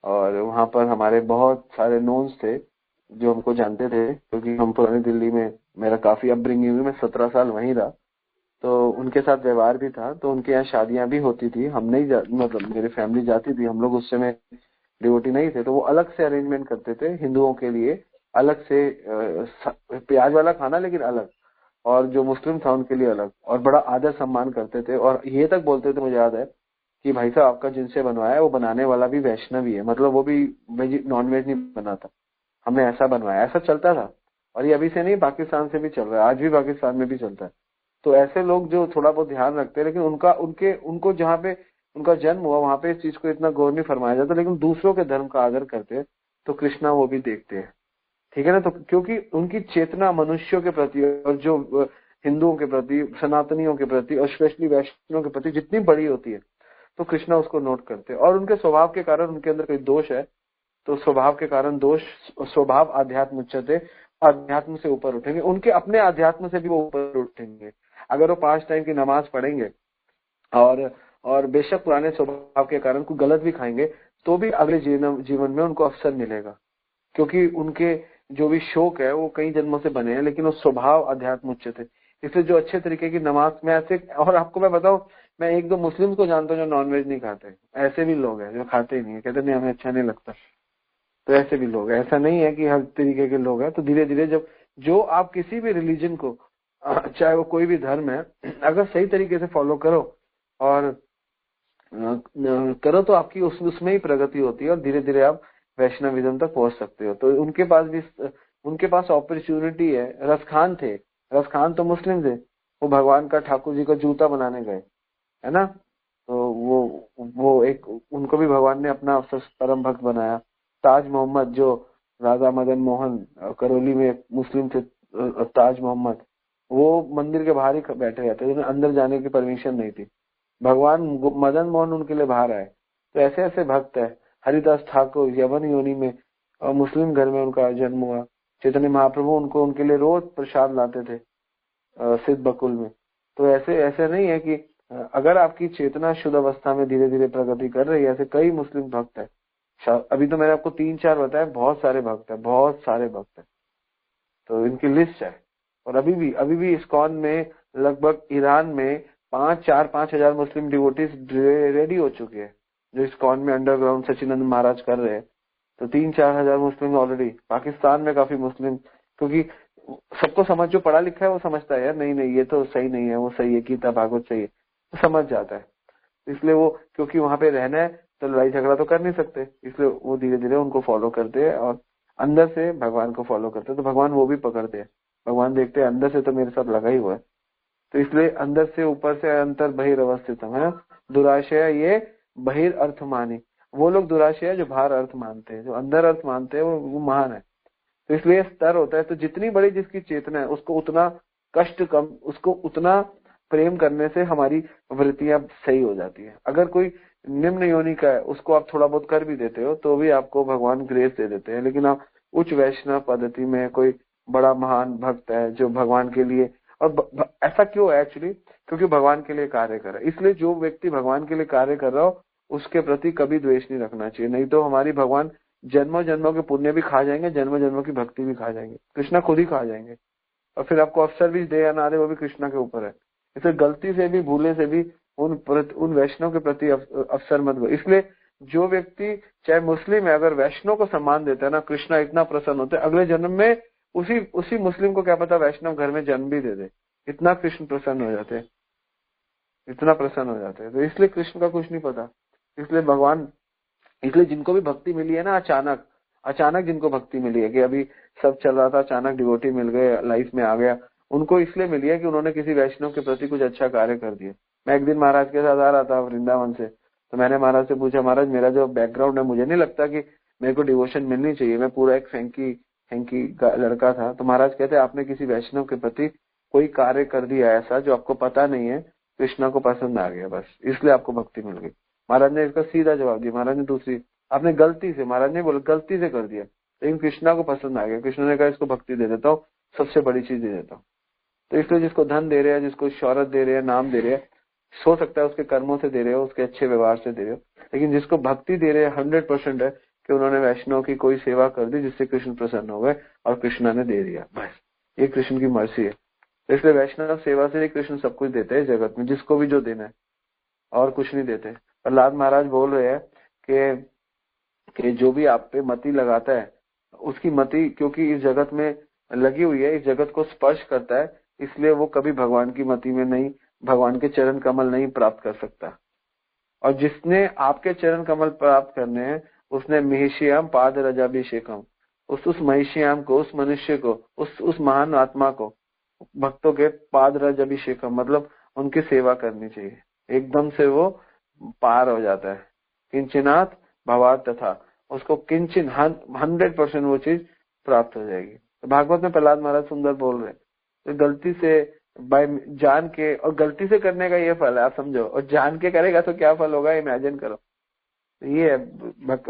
और वहां पर हमारे बहुत सारे नोन्स थे जो हमको जानते थे, क्योंकि हम पुरानी दिल्ली में, मेरा काफी अपब्रिंगिंग हुई, मैं 17 साल वहीं रहा, तो उनके साथ व्यवहार भी था, तो उनके यहाँ शादियां भी होती थी, हम नहीं मतलब मेरी फैमिली जाती थी, हम लोग उस समय डिवोटी नहीं थे, तो वो अलग से अरेंजमेंट करते थे हिंदुओं के लिए, अलग से प्याज वाला खाना लेकिन अलग, और जो मुस्लिम था उनके लिए अलग, और बड़ा आदर सम्मान करते थे, और ये तक बोलते थे, मुझे याद है कि भाई साहब आपका जिनसे बनवाया है वो बनाने वाला भी वैष्णवी है, मतलब वो भी नॉन वेज नहीं बनाता, हमने ऐसा बनवाया, ऐसा चलता था। और ये अभी से नहीं, पाकिस्तान से भी चल रहा है, आज भी पाकिस्तान में भी चलता है। तो ऐसे लोग जो थोड़ा बहुत ध्यान रखते हैं, लेकिन उनको जहाँ पे उनका जन्म हुआ वहां पे इस चीज को इतना गौर नहीं फरमाया जाता, लेकिन दूसरों के धर्म का आदर करते हैं, तो कृष्णा वो भी देखते हैं, ठीक है ना। तो क्योंकि उनकी चेतना मनुष्यों के प्रति, और जो हिंदुओं के प्रति, सनातनियों के प्रति, और स्पेशली वैष्णव के प्रति जितनी बड़ी होती है, तो कृष्णा उसको नोट करते हैं। और उनके स्वभाव के कारण उनके अंदर कोई दोष है, तो स्वभाव के कारण दोष, स्वभाव आध्यात्म उच्चते, अध्यात्म से ऊपर उठेंगे, उनके अपने अध्यात्म से भी वो ऊपर उठेंगे। अगर वो 5 टाइम की नमाज पढ़ेंगे और बेशक पुराने स्वभाव के कारण कोई गलत भी खाएंगे, तो भी अगले जीवन में उनको अवसर मिलेगा, क्योंकि उनके जो भी शौक है वो कई जन्मों से बने हैं, लेकिन वो स्वभाव अध्यात्म उच्च थे। इसलिए जो अच्छे तरीके की नमाज में ऐसे, और आपको मैं बताऊं, मैं 1-2 मुस्लिम को जानता हूँ जो नॉनवेज नहीं खाते, ऐसे भी लोग हैं जो खाते ही नहीं है, कहते नहीं हमें अच्छा नहीं लगता, तो ऐसे भी लोग हैं, ऐसा नहीं है कि हर तरीके के लोग हैं। तो धीरे धीरे जो आप किसी भी रिलीजन को, चाहे वो कोई भी धर्म है, अगर सही तरीके से फॉलो करो और करो, तो आपकी उसमें ही प्रगति होती है, और धीरे धीरे आप वैष्णविज्म तक पहुंच सकते हो। तो उनके पास अपॉर्चुनिटी है। रसखान तो मुस्लिम थे, वो भगवान का ठाकुर जी का जूता बनाने गए, है ना, तो वो एक, उनको भी भगवान ने अपना परम भक्त बनाया। ताज मोहम्मद, जो राजा मदन मोहन करौली में मुस्लिम थे, ताज मोहम्मद, वो मंदिर के बाहर ही बैठे रहते थे, उन्हें अंदर जाने की परमिशन नहीं थी, भगवान मदन मोहन उनके लिए बाहर आए। तो ऐसे ऐसे भक्त है। हरिदास ठाकुर यवन योनि में मुस्लिम घर में उनका जन्म हुआ। चैतन्य महाप्रभु उनको उनके लिए रोज प्रसाद लाते थे सिद्ध बकुल में। तो ऐसे नहीं है कि अगर आपकी चेतना शुद्ध अवस्था में धीरे धीरे प्रगति कर रही है, ऐसे कई मुस्लिम भक्त है। अभी तो मैंने आपको 3-4 बताया, बहुत सारे भक्त है, तो इनकी लिस्ट है। और अभी भी इस्कॉन में लगभग ईरान में 5 हजार मुस्लिम डिवोटीज रेडी हो चुके हैं, जो इस्कॉन में अंडरग्राउंड सचिनंद महाराज कर रहे हैं। तो 3-4 हजार मुस्लिम ऑलरेडी। पाकिस्तान में काफी मुस्लिम, क्योंकि सबको समझ, जो पढ़ा लिखा है वो समझता है यार नहीं ये तो सही नहीं है, वो सही है, गीता भागवत सही है, तो समझ जाता है। इसलिए वो, क्योंकि वहां पे रहना है तो लड़ाई झगड़ा तो कर नहीं सकते, इसलिए वो धीरे धीरे उनको फॉलो करते हैं और अंदर से भगवान को फॉलो करते हैं। तो भगवान वो भी पकड़ते हैं, भगवान देखते हैं अंदर से तो मेरे साथ लगा ही हुआ है, तो इसलिए अंदर से ऊपर से अंतर बहिर्वस्थित है। दुराशय ये बहिर अर्थ मानी, वो लोग दुराशय जो बाहर अर्थ मानते हैं, जो अंदर अर्थ मानते हैं वो महान है। तो इसलिए स्तर होता है। तो जितनी बड़ी जिसकी चेतना है उसको उतना कष्ट कम, उसको उतना प्रेम करने से हमारी वृत्तियां सही हो जाती है। अगर कोई निम्न योनि का है उसको आप थोड़ा बहुत कर भी देते हो तो भी आपको भगवान ग्रेस दे देते हैं। लेकिन आप उच्च वैष्णव पद्धति में कोई बड़ा महान भक्त है जो भगवान के लिए, और ऐसा क्यों है एक्चुअली, क्योंकि भगवान के लिए कार्य कर रहा है। इसलिए जो व्यक्ति भगवान के लिए कार्य कर रहा हो उसके प्रति कभी द्वेष नहीं रखना चाहिए, नहीं तो हमारी भगवान जन्मों जन्मों के पुण्य भी खा जाएंगे, जन्मों जन्मों की भक्ति भी खा जाएंगे, कृष्णा खुद ही खा जाएंगे। और फिर आपको अवसर भी दे या ना दे वो भी कृष्णा के ऊपर है। इसलिए गलती से भी भूले से भी उन वैष्णव के प्रति अवसर मत दो। इसलिए जो व्यक्ति चाहे मुस्लिम है अगर वैष्णव को सम्मान देता है ना, कृष्णा इतना प्रसन्न होता है, अगले जन्म में उसी मुस्लिम को क्या पता वैष्णव घर में जन्म भी दे दे, इतना कृष्ण प्रसन्न हो जाते हैं, इतना प्रसन्न हो जाते हैं। तो इसलिए कृष्ण का कुछ नहीं पता। इसलिए जिनको भी भक्ति मिली है ना, अचानक जिनको भक्ति मिली है कि अभी सब चल रहा था, अचानक डिवोटी मिल गए, लाइफ में आ गया, उनको इसलिए मिली है कि उन्होंने किसी वैष्णव के प्रति कुछ अच्छा कार्य कर दिया। मैं एक दिन महाराज के साथ आ रहा था वृंदावन से, तो मैंने महाराज से पूछा, महाराज मेरा जो बैकग्राउंड है मुझे नहीं लगता कि मेरे को डिवोशन मिलनी चाहिए, मैं पूरा एक फेंकी लड़का था। तो महाराज कहते आपने किसी वैष्णव के प्रति कोई कार्य कर दिया ऐसा जो आपको पता नहीं है, कृष्णा को पसंद आ गया, बस इसलिए आपको भक्ति मिल गई। महाराज ने इसका सीधा जवाब दिया। महाराज ने दूसरी, आपने गलती से, महाराज ने बोला गलती से कर दिया, लेकिन कृष्णा को पसंद आ गया। कृष्ण ने कहा इसको भक्ति दे देता हूँ, सबसे बड़ी चीज दे देता हूँ। तो इसलिए जिसको धन दे रहे हैं, जिसको शौहरत दे रहे हैं, नाम दे रहे हैं, हो सकता है उसके कर्मों से दे रहे हो, उसके अच्छे व्यवहार से दे रहे हो, लेकिन जिसको भक्ति दे रहे हैं 100% है कि उन्होंने वैष्णव की कोई सेवा कर दी जिससे कृष्ण प्रसन्न हो गए और कृष्णा ने दे दिया, बस ये कृष्ण की मर्जी है। इसलिए वैष्णव सेवा से ही कृष्ण सब कुछ देते हैं जगत में, जिसको भी जो देना है, और कुछ नहीं देते। प्रहलाद महाराज बोल रहे हैं कि जो भी आप पे मति लगाता है उसकी मति क्योंकि इस जगत में लगी हुई है, इस जगत को स्पर्श करता है, इसलिए वो कभी भगवान की मति में नहीं, भगवान के चरण कमल नहीं प्राप्त कर सकता। और जिसने आपके चरण कमल प्राप्त करने हैं उसने महिष्याम पाद रजाभिषेकम, उस महिष्याम को, उस मनुष्य को, उस महान आत्मा को भक्तों के पाद रजाभिषेकम मतलब उनकी सेवा करनी चाहिए, एकदम से वो पार हो जाता है। किंचनात् भवात् तथा, उसको किंचन 100% वो चीज प्राप्त हो जाएगी। तो भागवत में प्रहलाद महाराज सुंदर बोल रहे हैं, तो गलती से जान के, और गलती से करने का ये फल है, आप समझो, और जान के करेगा तो क्या फल होगा इमेजिन करो। ये है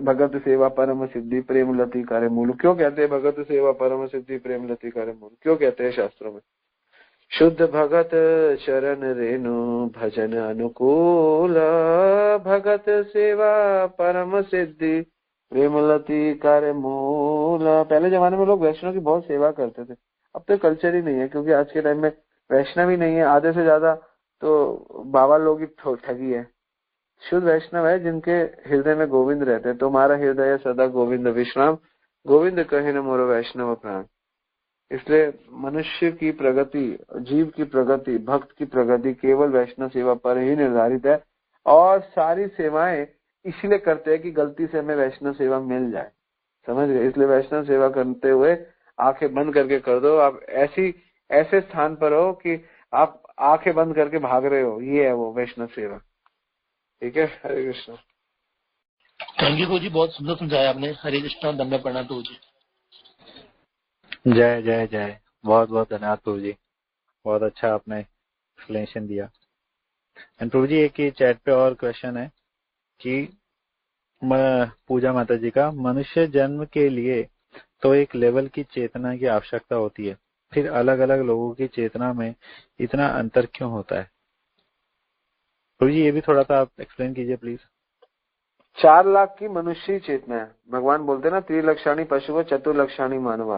भगत सेवा परम सिद्धि प्रेम लति कार्य मूल। क्यों कहते हैं भगत सेवा परम सिद्धि प्रेम लति कार्य मूल, क्यों कहते हैं शास्त्रों में? शुद्ध भगत चरण रेणु भजन अनुकूल, भगत सेवा परम सिद्धि प्रेमलती कार्य मूल। पहले जमाने में लोग वैष्णव की बहुत सेवा करते थे, अब तो कल्चर ही नहीं है, क्योंकि आज के टाइम में वैष्णव ही नहीं है, आधे से ज्यादा तो बाबा लोग ही ठगी है। शुद्ध वैष्णव है जिनके हृदय में गोविंद रहते हैं। तुम्हारा हृदय सदा गोविंद विश्राम, गोविंद कहे न मोरो वैष्णव प्राण। इसलिए मनुष्य की प्रगति, जीव की प्रगति, भक्त की प्रगति केवल वैष्णव सेवा पर ही निर्धारित है, और सारी सेवाएं इसलिए करते हैं कि गलती से हमें वैष्णव सेवा मिल जाए, समझ गए? इसलिए वैष्णव सेवा करते हुए आंखें बंद करके कर दो। आप ऐसे स्थान पर हो कि आप आंखें बंद करके भाग रहे हो, ये है वो वैष्णव सेवा। ठीक है, हरे कृष्ण। थैंक यू जी, बहुत सुंदर समझाया आपने। हरे कृष्ण, धन्यवाद प्रणाम प्रभु जी। जय जय जय, बहुत बहुत धन्यवाद प्रभु जी, बहुत अच्छा आपने एक्सप्लेनेशन दिया। एंड प्रभु जी एक ही चैट पे और क्वेश्चन है कि पूजा माता जी का, मनुष्य जन्म के लिए तो एक लेवल की चेतना की आवश्यकता होती है, फिर अलग अलग लोगों की चेतना में इतना अंतर क्यों होता है? प्रभु जी ये भी थोड़ा सा आप एक्सप्लेन कीजिए प्लीज। 4 लाख की मनुष्य चेतना है। भगवान बोलते ना त्रिलक्षाणी पशु चतुर्लक्षाणी मानवा,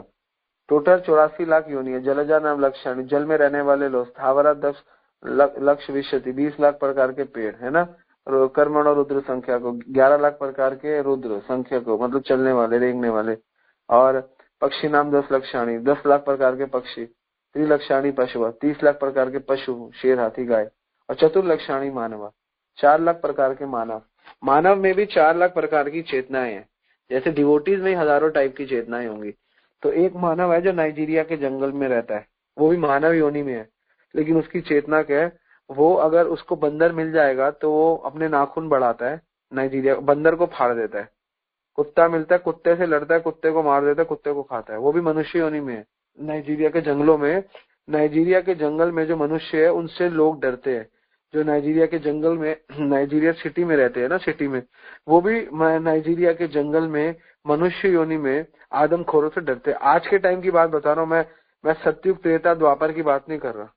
टोटल 84 लाख योनि है। जलजा नाम लक्षाणी, जल में रहने वाले लोग, स्थावरा लक्ष विशति 20 लाख प्रकार के पेड़ है ना, कर्मण और रुद्र संख्या को 11 लाख प्रकार के रुद्र संख्या को मतलब चलने वाले, रेंगने वाले, और पक्षी नाम 10 लक्षाणी 10 लाख प्रकार के पक्षी, त्रिलक्षाणी पशु 30 लाख प्रकार के पशु, शेर हाथी गाय, और चतुर्लक्षाणी मानव 4 लाख प्रकार के मानव। मानव में भी 4 लाख प्रकार की चेतनाएं हैं। जैसे डिवोटीज में हजारों टाइप की चेतनाएं होंगी, तो एक मानव है जो नाइजीरिया के जंगल में रहता है, वो भी मानव योनि में है, लेकिन उसकी चेतना क्या है, वो अगर उसको बंदर मिल जाएगा तो वो अपने नाखून बढ़ाता है, नाइजीरिया बंदर को फाड़ देता है। कुत्ता मिलता है, कुत्ते से लड़ता है, कुत्ते को मार देता है, कुत्ते को खाता है, वो भी मनुष्य योनि में है। नाइजीरिया के जंगलों में, नाइजीरिया के जंगल में जो मनुष्य है उनसे लोग डरते हैं। जो नाइजीरिया के जंगल में, नाइजीरिया सिटी में रहते हैं ना, सिटी में, वो भी नाइजीरिया के जंगल में मनुष्य योनि में आदमखोरों से डरते हैं। आज के टाइम की बात बता रहा हूँ मैं सतयुग त्रेता द्वापर की बात नहीं कर रहा।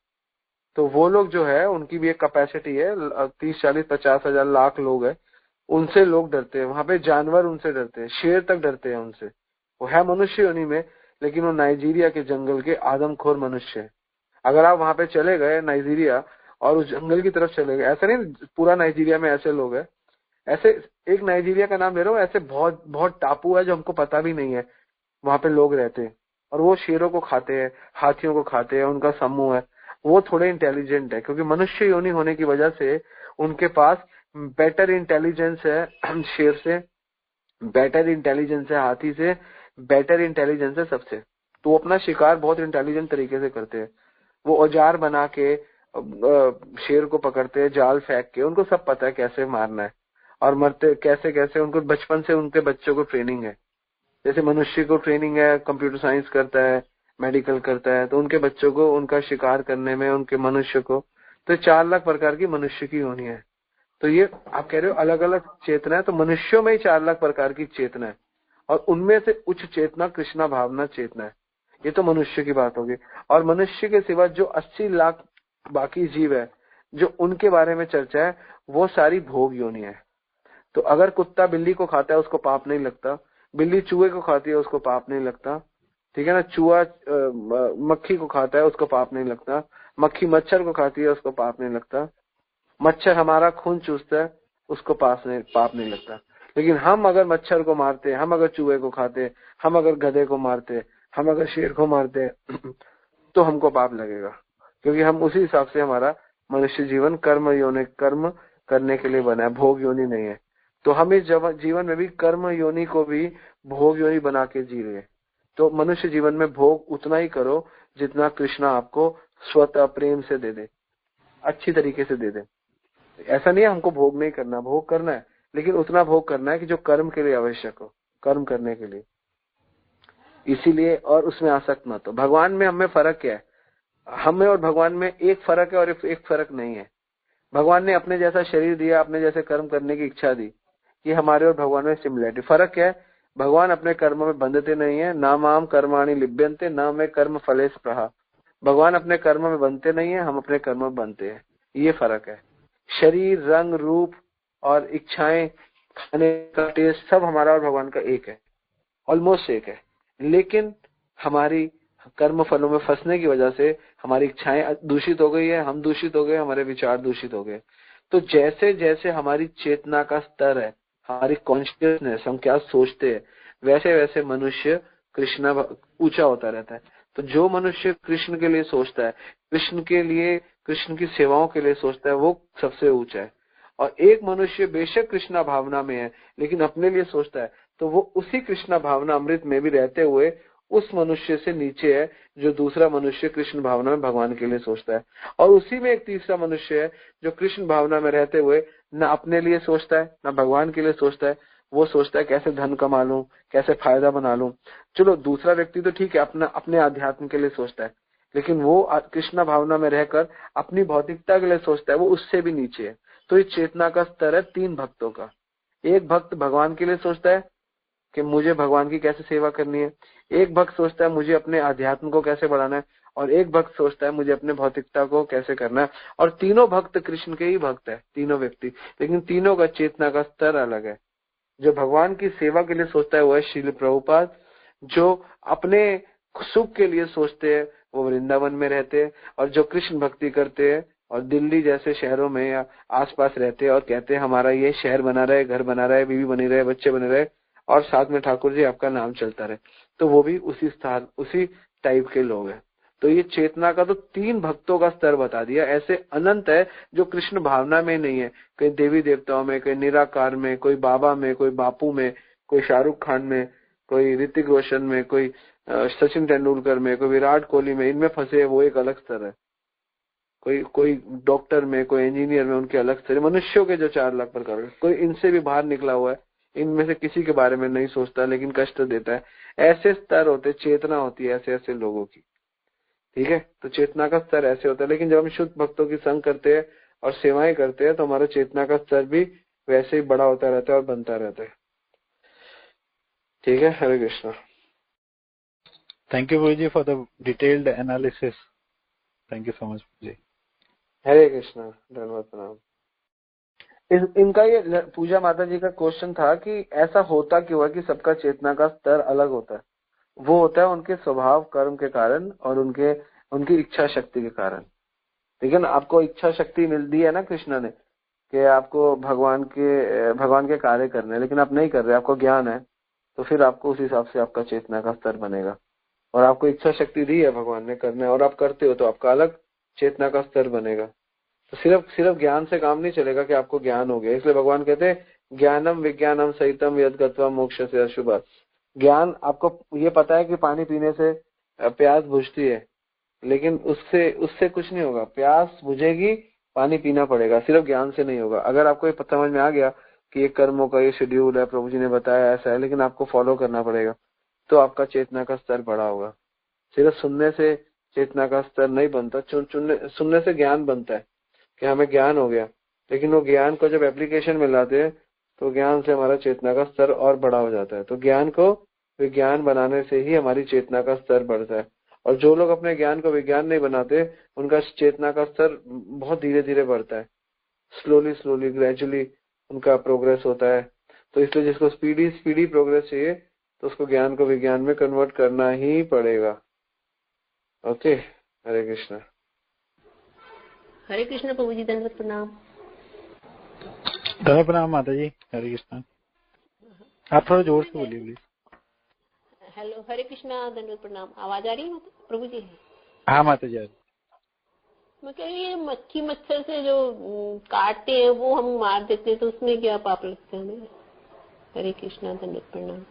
तो वो लोग जो है उनकी भी एक कैपेसिटी है, 30, 40, 50 हजार लाख लोग है, उनसे लोग डरते हैं। वहां पे जानवर उनसे डरते हैं, शेर तक डरते हैं उनसे। वो है मनुष्य योनि में, लेकिन वो नाइजीरिया के जंगल के आदमखोर मनुष्य है। अगर आप वहां पे चले गए नाइजीरिया और उस जंगल की तरफ चले गए, ऐसा नहीं पूरा नाइजीरिया में ऐसे लोग हैं, ऐसे एक नाइजीरिया का नाम ले रहा हूँ, ऐसे बहुत बहुत टापू है जो हमको पता भी नहीं है, वहां पे लोग रहते हैं और वो शेरों को खाते हैं, हाथियों को खाते हैं, उनका समूह है। वो थोड़े इंटेलिजेंट है क्योंकि मनुष्य योनि होने की वजह से उनके पास बेटर इंटेलिजेंस है शेर से, बेटर इंटेलिजेंस है हाथी से, बेटर इंटेलिजेंस है सबसे। तो वो अपना शिकार बहुत इंटेलिजेंट तरीके से करते हैं। वो औजार बना के शेर को पकड़ते हैं, जाल फेंक के, उनको सब पता है कैसे मारना है और मरते कैसे कैसे। उनको बचपन से उनके बच्चों को ट्रेनिंग है, जैसे मनुष्य को ट्रेनिंग है, कंप्यूटर साइंस करता है, मेडिकल करता है, तो उनके बच्चों को उनका शिकार करने में, उनके मनुष्य को, तो 4 लाख प्रकार की मनुष्य की योनि है। तो ये आप कह रहे हो अलग अलग चेतना है, तो मनुष्यों में ही 4 लाख प्रकार की चेतना है और उनमें से उच्च चेतना कृष्णा भावना चेतना है। ये तो मनुष्य की बात होगी। और मनुष्य के सिवा जो 80 लाख बाकी जीव है जो उनके बारे में चर्चा है, वो सारी भोग योनि है। तो अगर कुत्ता बिल्ली को खाता है उसको पाप नहीं लगता, बिल्ली चूहे को खाती है उसको पाप नहीं लगता, ठीक है ना। चूहा मक्खी को खाता है उसको पाप नहीं लगता, मक्खी मच्छर को खाती है उसको पाप नहीं लगता, मच्छर हमारा खून चूसता है उसको पाप नहीं लगता। लेकिन हम अगर मच्छर को मारते, हम अगर चूहे को खाते, हम अगर गधे को मारते, हम अगर शेर को मारते तो हमको पाप लगेगा, क्योंकि हम उसी हिसाब से हमारा मनुष्य जीवन कर्म करने के लिए बना है, भोग योनि नहीं है। तो हम इस जीवन में भी कर्म योनि को भी भोग योनि बना के जी रहे हैं। तो मनुष्य जीवन में भोग उतना ही करो जितना कृष्णा आपको स्वतः प्रेम से दे दे, अच्छी तरीके से दे दे। ऐसा नहीं है हमको भोग नहीं करना, भोग करना है, लेकिन उतना भोग करना है कि जो कर्म के लिए आवश्यक हो, कर्म करने के लिए। इसीलिए और उसमें आसक्त मत हो। भगवान में हमें फर्क क्या है? हमें और भगवान में एक फर्क है और एक फर्क नहीं है। भगवान ने अपने जैसा शरीर दिया, अपने जैसे कर्म करने की इच्छा दी, ये हमारे और भगवान में सिमिलरिटी। फर्क क्या है? भगवान अपने कर्म में बंधते नहीं है, ना माम कर्माणि लिप्यन्ते ना में कर्म फले स्पृहा। भगवान अपने कर्म में बंधते नहीं है, हम अपने कर्म में बंधते हैं, ये फर्क है। शरीर, रंग, रूप और इच्छाएं, खाने का टेस्ट, सब हमारा और भगवान का एक है, ऑलमोस्ट एक है। लेकिन हमारी कर्म फलों में फंसने की वजह से हमारी इच्छाएं दूषित हो गई है, हम दूषित हो गए, हमारे विचार दूषित हो गए। तो जैसे जैसे हमारी चेतना का स्तर है, हमारी कॉन्शियसनेस, हम क्या सोचते हैं, वैसे वैसे मनुष्य कृष्ण ऊंचा होता रहता है। तो जो मनुष्य कृष्ण के लिए सोचता है, कृष्ण के लिए, कृष्ण की सेवाओं के लिए सोचता है, वो सबसे ऊंचा है। और एक मनुष्य बेशक कृष्णा भावना में है लेकिन अपने लिए सोचता है, तो वो उसी कृष्णा भावना अमृत में भी रहते हुए उस मनुष्य से नीचे है जो दूसरा मनुष्य कृष्ण भावना में भगवान के लिए सोचता है। और उसी में एक तीसरा मनुष्य है जो कृष्ण भावना में रहते हुए न अपने लिए सोचता है न भगवान के लिए सोचता है। वो सोचता है कैसे धन कमा लूं, कैसे फायदा बना लूं। चलो दूसरा व्यक्ति तो ठीक है, अपने अध्यात्म के लिए सोचता है, लेकिन वो कृष्णा भावना में रहकर अपनी भौतिकता के लिए सोचता है, वो उससे भी नीचे है। तो इस चेतना का स्तर है 3 भक्तों का। एक भक्त भगवान के लिए सोचता है कि मुझे भगवान की कैसे सेवा करनी है, एक भक्त सोचता है मुझे अपने अध्यात्म को कैसे बढ़ाना है, और एक भक्त सोचता है मुझे अपने भौतिकता को कैसे करना है। और तीनों भक्त कृष्ण के ही भक्त है, तीनों व्यक्ति, लेकिन तीनों का चेतना का स्तर अलग है। जो भगवान की सेवा के लिए सोचता है वो है श्रील प्रभुपाद। जो अपने सुख के लिए सोचते हैं वो वृंदावन में रहते हैं, और जो कृष्ण भक्ति करते हैं और दिल्ली जैसे शहरों में या आसपास रहते हैं और कहते हैं हमारा ये शहर बना रहे, घर बना रहे, बीवी बनी रहे, बच्चे बने रहे, और साथ में ठाकुर जी आपका नाम चलता रहे, तो वो भी उसी स्थान, उसी टाइप के लोग हैं। तो ये चेतना का तो 3 भक्तों का स्तर बता दिया। ऐसे अनंत है जो कृष्ण भावना में नहीं है, कहीं देवी देवताओं में, कहीं निराकार में, कोई बाबा में, कोई बापू में, कोई शाहरुख खान में, कोई ऋतिक रोशन में, कोई सचिन तेंदुलकर में, कोई विराट कोहली में, इनमें फंसे, वो एक अलग स्तर है। कोई डॉक्टर में, कोई इंजीनियर में, उनके अलग स्तर। मनुष्यों के जो 4 लाख प्रकार, कोई इनसे भी बाहर निकला हुआ है, इनमें से किसी के बारे में नहीं सोचता लेकिन कष्ट देता है। ऐसे स्तर होते, चेतना होती है ऐसे ऐसे लोगों की, ठीक है। तो चेतना का स्तर ऐसे होता है। लेकिन जब हम शुद्ध भक्तों की संग करते हैं और सेवाएं करते हैं तो हमारा चेतना का स्तर भी वैसे ही बड़ा होता रहता है और बनता रहता है, ठीक है। Hare Krishna. Thank you guruji for the detailed analysis. Thank you so much जी। हरे कृष्णा। धन्यवाद, प्रणाम। इनका ये पूजा माता जी का क्वेश्चन था कि ऐसा होता क्यों है कि सबका चेतना का स्तर अलग होता है। वो होता है उनके स्वभाव कर्म के कारण और उनकी इच्छा शक्ति के कारण। लेकिन आपको इच्छा शक्ति मिल दी है ना कृष्ण ने कि आपको भगवान के कार्य करने हैं, लेकिन आप नहीं कर रहे, आपको ज्ञान है, तो फिर आपको उस हिसाब से आपका चेतना का स्तर बनेगा। और आपको इच्छा शक्ति दी है भगवान ने करने और आप करते हो तो आपका अलग चेतना का स्तर बनेगा। तो सिर्फ ज्ञान से काम नहीं चलेगा कि आपको ज्ञान हो गया। इसलिए भगवान कहते हैं ज्ञानम विज्ञानम सहितम यद गत्वा मोक्ष से अशुभ। ज्ञान, आपको ये पता है कि पानी पीने से प्यास बुझती है, लेकिन उससे कुछ नहीं होगा, प्यास बुझेगी, पानी पीना पड़ेगा, सिर्फ ज्ञान से नहीं होगा। अगर आपको ये समझ में आ गया कि ये कर्मों का ये शेड्यूल है, प्रभु जी ने बताया ऐसा है, लेकिन आपको फॉलो करना पड़ेगा, तो आपका चेतना का स्तर बड़ा होगा। सिर्फ सुनने से चेतना का स्तर नहीं बनता, सुनने से ज्ञान बनता है कि हमें ज्ञान हो गया, लेकिन वो ज्ञान को जब एप्लीकेशन में लाते हैं तो ज्ञान से हमारा चेतना का स्तर और बड़ा हो जाता है। तो ज्ञान को विज्ञान बनाने से ही हमारी चेतना का स्तर बढ़ता है। और जो लोग अपने ज्ञान को विज्ञान नहीं बनाते, उनका चेतना का स्तर बहुत धीरे धीरे बढ़ता है, स्लोली ग्रेजुअली उनका प्रोग्रेस होता है। तो इसलिए जिसको स्पीडी प्रोग्रेस चाहिए, तो उसको ज्ञान को विज्ञान में कन्वर्ट करना ही पड़ेगा। ओके, हरे कृष्णा। हरे कृष्ण प्रभु जी, दंडवत प्रणाम। धन्यवाद प्रणाम माता जी, हरे कृष्णा। आप थोड़ा जोर से बोलिए प्लीज। हेलो, हरे कृष्णा, दंडवत प्रणाम। आवाज आ रही है प्रभु जी? हाँ माता जी। मैं कह रही, ये मक्खी मच्छर से जो काटते हैं वो हम मार देते हैं, तो उसमें क्या पाप लगता है? हरे कृष्णा, दंडवत प्रणाम।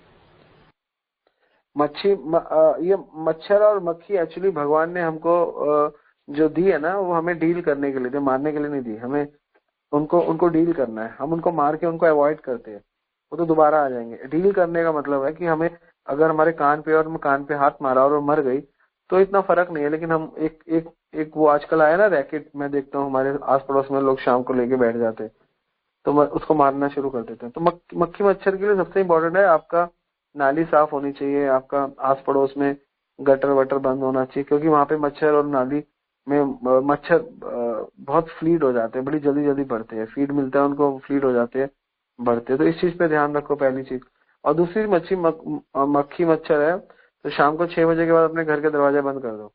ये मच्छर और मक्खी एक्चुअली भगवान ने हमको जो दी है ना, वो हमें डील करने के लिए दी, मारने के लिए नहीं दी। हमें उनको डील करना है। हम उनको मार के उनको अवॉइड करते हैं, वो तो दोबारा आ जाएंगे। डील करने का मतलब है कि हमें अगर हमारे कान पे हाथ मारा और वो मर गई तो इतना फर्क नहीं है, लेकिन हम एक वो आजकल आया ना रैकेट, मैं देखता हूँ हमारे आस पड़ोस में लोग शाम को लेके बैठ जाते हैं, तो उसको मारना शुरू कर देते हैं। तो मक्खी मच्छर के लिए सबसे इम्पोर्टेंट है आपका नाली साफ होनी चाहिए, आपका आस पड़ोस में गटर वटर बंद होना चाहिए, क्योंकि वहां पे मच्छर और नाली में मच्छर बहुत फीड हो जाते हैं, बड़ी जल्दी बढ़ते हैं। फीड मिलता है उनको, फीड हो जाते हैं, बढ़ते हैं। तो इस चीज पे ध्यान रखो, पहली चीज। और दूसरी मक्खी मच्छर है तो शाम को 6 बजे के बाद अपने घर के दरवाजे बंद कर दो,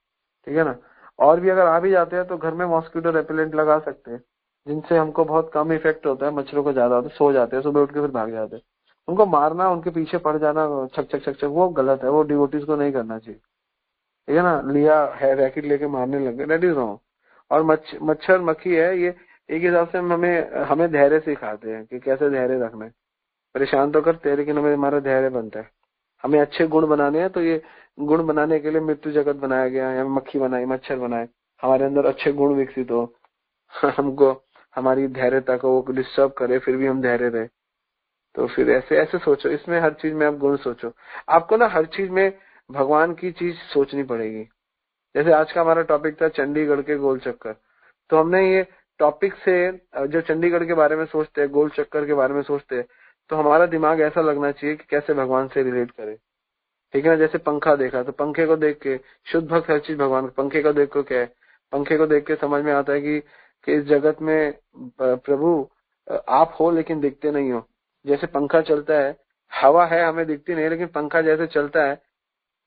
ठीक है ना। और भी अगर आ भी जाते हैं तो घर में मॉस्किटो रेपेलेंट लगा सकते हैं, जिनसे हमको बहुत कम इफेक्ट होता है, मच्छरों को ज्यादा होता है, सो जाते हैं, सुबह उठ के फिर भाग जाते हैं। उनको मारना, उनके पीछे पड़ जाना छक छक छक छक, वो गलत है, वो डिवोटीज को नहीं करना चाहिए, ठीक है ना। लिया है रैकेट लेके मारने लग गए, दैट इज रॉन्ग। और मच्छर मक्खी है, ये एक हिसाब से हमें धैर्य सिखाते हैं कि कैसे धैर्य रखना है। परेशान तो करते हैं, लेकिन हमारा धैर्य बनता है। हमें अच्छे गुण बनाने हैं, तो ये गुण बनाने के लिए मृत्यु जगत बनाया गया है, मक्खी बनाई, मच्छर बनाए, हमारे अंदर अच्छे गुण विकसित हो, हमको हमारी धैर्यता को वो डिस्टर्ब करे, फिर भी हम धैर्य रहे। तो फिर ऐसे सोचो, इसमें हर चीज में आप गुण सोचो। आपको ना हर चीज में भगवान की चीज सोचनी पड़ेगी। जैसे आज का हमारा टॉपिक था चंडीगढ़ के गोल चक्कर, तो हमने ये टॉपिक से जो चंडीगढ़ के बारे में सोचते हैं, गोल चक्कर के बारे में सोचते हैं, तो हमारा दिमाग ऐसा लगना चाहिए कि कैसे भगवान से रिलेट करे, ठीक है ना। जैसे पंखा देखा, तो पंखे को देख के शुद्ध भक्त हर चीज भगवान, पंखे को देख को क्या है, पंखे को देख के समझ में आता है कि इस जगत में प्रभु आप हो लेकिन दिखते नहीं हो। जैसे पंखा चलता है, हवा है हमें दिखती नहीं, लेकिन पंखा जैसे चलता है,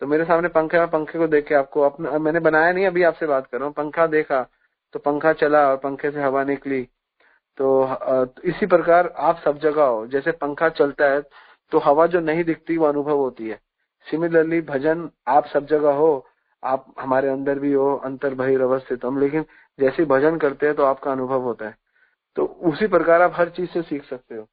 तो मेरे सामने पंखा है, पंखे को देख के आपको अपना, मैंने बनाया नहीं, अभी आपसे बात कर रहा हूँ, पंखा देखा तो पंखा चला और पंखे से हवा निकली। तो इसी प्रकार आप सब जगह हो, जैसे पंखा चलता है तो हवा जो नहीं दिखती वो अनुभव होती है। सिमिलरली भजन, आप सब जगह हो, आप हमारे अंदर भी हो, अंतर बहिर्वस्थित हम, लेकिन जैसे भजन करते हैं तो आपका अनुभव होता है। तो उसी प्रकार आप हर चीज से सीख सकते हो,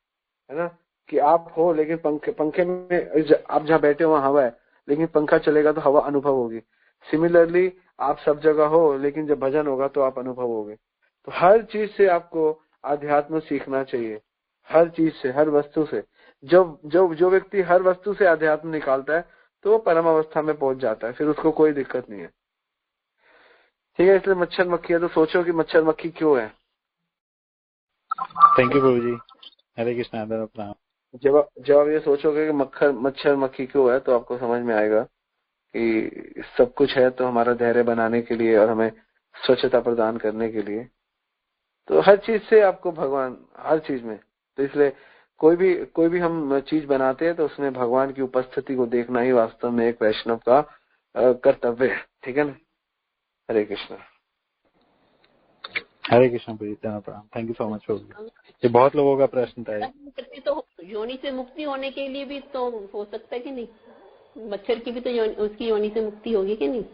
है ना, कि आप हो लेकिन पंखे में आप जहाँ बैठे हो वहाँ हवा है, लेकिन पंखा चलेगा तो हवा अनुभव होगी। सिमिलरली आप सब जगह हो, लेकिन जब भजन होगा तो आप अनुभव होगे। तो हर चीज से आपको अध्यात्म सीखना चाहिए, हर चीज से, हर वस्तु से। जो व्यक्ति हर वस्तु से अध्यात्म निकालता है तो वो परम अवस्था में पहुंच जाता है, फिर उसको कोई दिक्कत नहीं है, ठीक है। इसलिए मच्छर मक्खी है तो सोचो कि मच्छर मक्खी क्यों है। थैंक यू प्रभु जी, हरे कृष्णा। जब ये सोचोगे कि मच्छर मक्खी क्यों है, तो आपको समझ में आएगा कि सब कुछ है तो हमारा धैर्य बनाने के लिए और हमें स्वच्छता प्रदान करने के लिए। तो हर चीज से आपको भगवान, हर चीज में। तो इसलिए कोई भी हम चीज बनाते हैं तो उसमें भगवान की उपस्थिति को देखना ही वास्तव में एक वैष्णव का कर्तव्य है। ठीक है ना। हरे कृष्णा। हरे कृष्ण प्रभु, प्रणाम। थैंक यू सो मच प्रभु। ये बहुत लोगों का प्रश्न था। तो योनि से मुक्ति होने के लिए भी तो हो सकता है कि नहीं? मच्छर की भी तो उसकी योनि से मुक्ति होगी कि नहीं?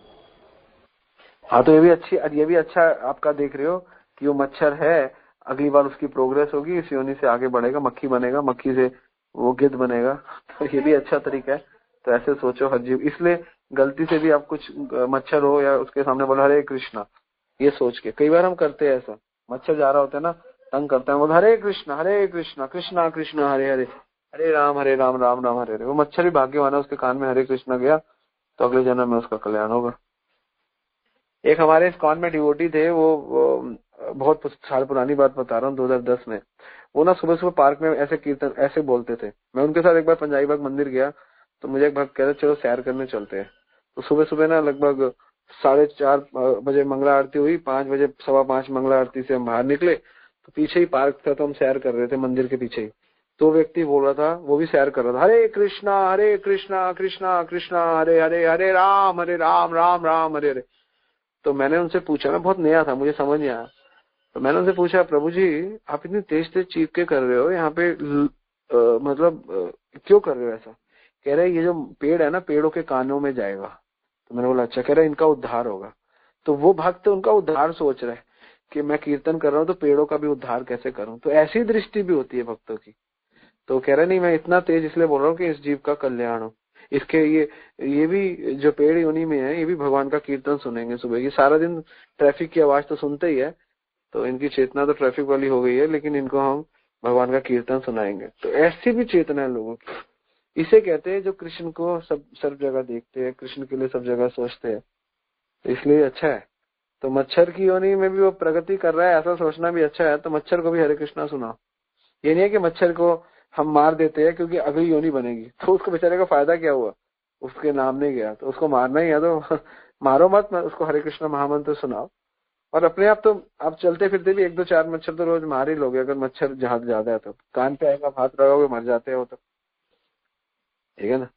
हाँ, तो ये भी अच्छा आपका देख रहे हो कि वो मच्छर है, अगली बार उसकी प्रोग्रेस होगी, इस योनि से आगे बढ़ेगा, मक्खी बनेगा, मक्खी से वो गिद्ध बनेगा। तो ये भी अच्छा तरीका है। तो ऐसे सोचो हर जीव। इसलिए गलती से भी आप कुछ मच्छर हो या उसके सामने बोलो हरे कृष्णा, ये सोच के। कई बार हम करते हैं ऐसा, मच्छर जा रहा होता है ना, तंग करता है, बोलो हरे कृष्णा कृष्णा कृष्णा हरे हरे, हरे राम राम राम हरे हरे। वो मच्छर भी भाग्यवान है, उसके कान में हरे कृष्णा गया तो अगले जन्म में उसका कल्याण होगा। एक हमारे इस्कॉन में डिवोटी थे, वो बहुत साल पुरानी बात बता रहा हूँ, 2010 में। वो ना सुबह सुबह पार्क में ऐसे कीर्तन ऐसे बोलते थे। मैं उनके साथ एक बार पंजाबी बाग मंदिर गया तो मुझे एक भक्त कह रहे चलो सैर करने चलते हैं। तो सुबह सुबह ना लगभग 4:30 बजे मंगला आरती हुई, 5 बजे 5:15 मंगला आरती से हम बाहर निकले तो पीछे ही पार्क था, तो हम सैर कर रहे थे मंदिर के पीछे ही। तो व्यक्ति बोल रहा था, वो भी सैर कर रहा था, हरे कृष्णा कृष्णा कृष्णा हरे हरे, हरे राम राम राम हरे हरे। तो मैंने उनसे पूछा, मैं बहुत नया था, मुझे समझ नहीं आया, तो मैंने उनसे पूछा, प्रभु जी आप इतनी तेज तेज चीख के कर रहे हो यहाँ पे, क्यों कर रहे हो ऐसा? कह रहे ये जो पेड़ है ना, पेड़ों के कानों में जाएगा। तो मैंने बोला अच्छा। कह रहे इनका उद्धार होगा। तो वो भक्त उनका उद्धार सोच रहे कि मैं कीर्तन कर रहा हूँ तो पेड़ों का भी उद्धार कैसे करूं। तो ऐसी दृष्टि भी होती है भक्तों की। तो कह रहे नहीं, मैं इतना तेज इसलिए बोल रहा हूँ कि इस जीव का कल्याण हो। इसके ये भी जो पेड़ योनि में है, ये भी भगवान का कीर्तन सुनेंगे सुबह। ये सारा दिन ट्रैफिक की आवाज तो सुनते ही है, तो इनकी चेतना तो ट्रैफिक वाली हो गई है, लेकिन इनको हम भगवान का कीर्तन सुनाएंगे। तो ऐसी भी चेतना है लोगों की। इसे कहते हैं जो कृष्ण को सब जगह देखते हैं, कृष्ण के लिए सब जगह सोचते हैं। तो इसलिए अच्छा है। तो मच्छर की योनि में भी वो प्रगति कर रहा है, ऐसा सोचना भी अच्छा है। तो मच्छर को भी हरे कृष्णा सुनाओ। ये नहीं है कि मच्छर को हम मार देते हैं क्योंकि अगली योनि बनेगी, तो उसको बेचारे का फायदा क्या हुआ, उसके नाम नहीं गया, तो उसको मारना ही है तो मारो मत, उसको हरे कृष्ण महामंत्र सुनाओ। और अपने आप तो आप चलते फिरते भी 1-2-4 मच्छर तो रोज मार ही लोगे, अगर मच्छर जहां ज्यादा है तो कान पे आएगा, हाथ लगाओगे, मर जाते हो। तो ठीक है ना,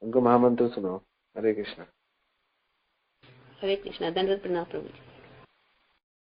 उनको महामंत्र सुनाओ। हरे कृष्ण। हरे कृष्णा। धन्यवाद। प्रणाम प्रभु जी।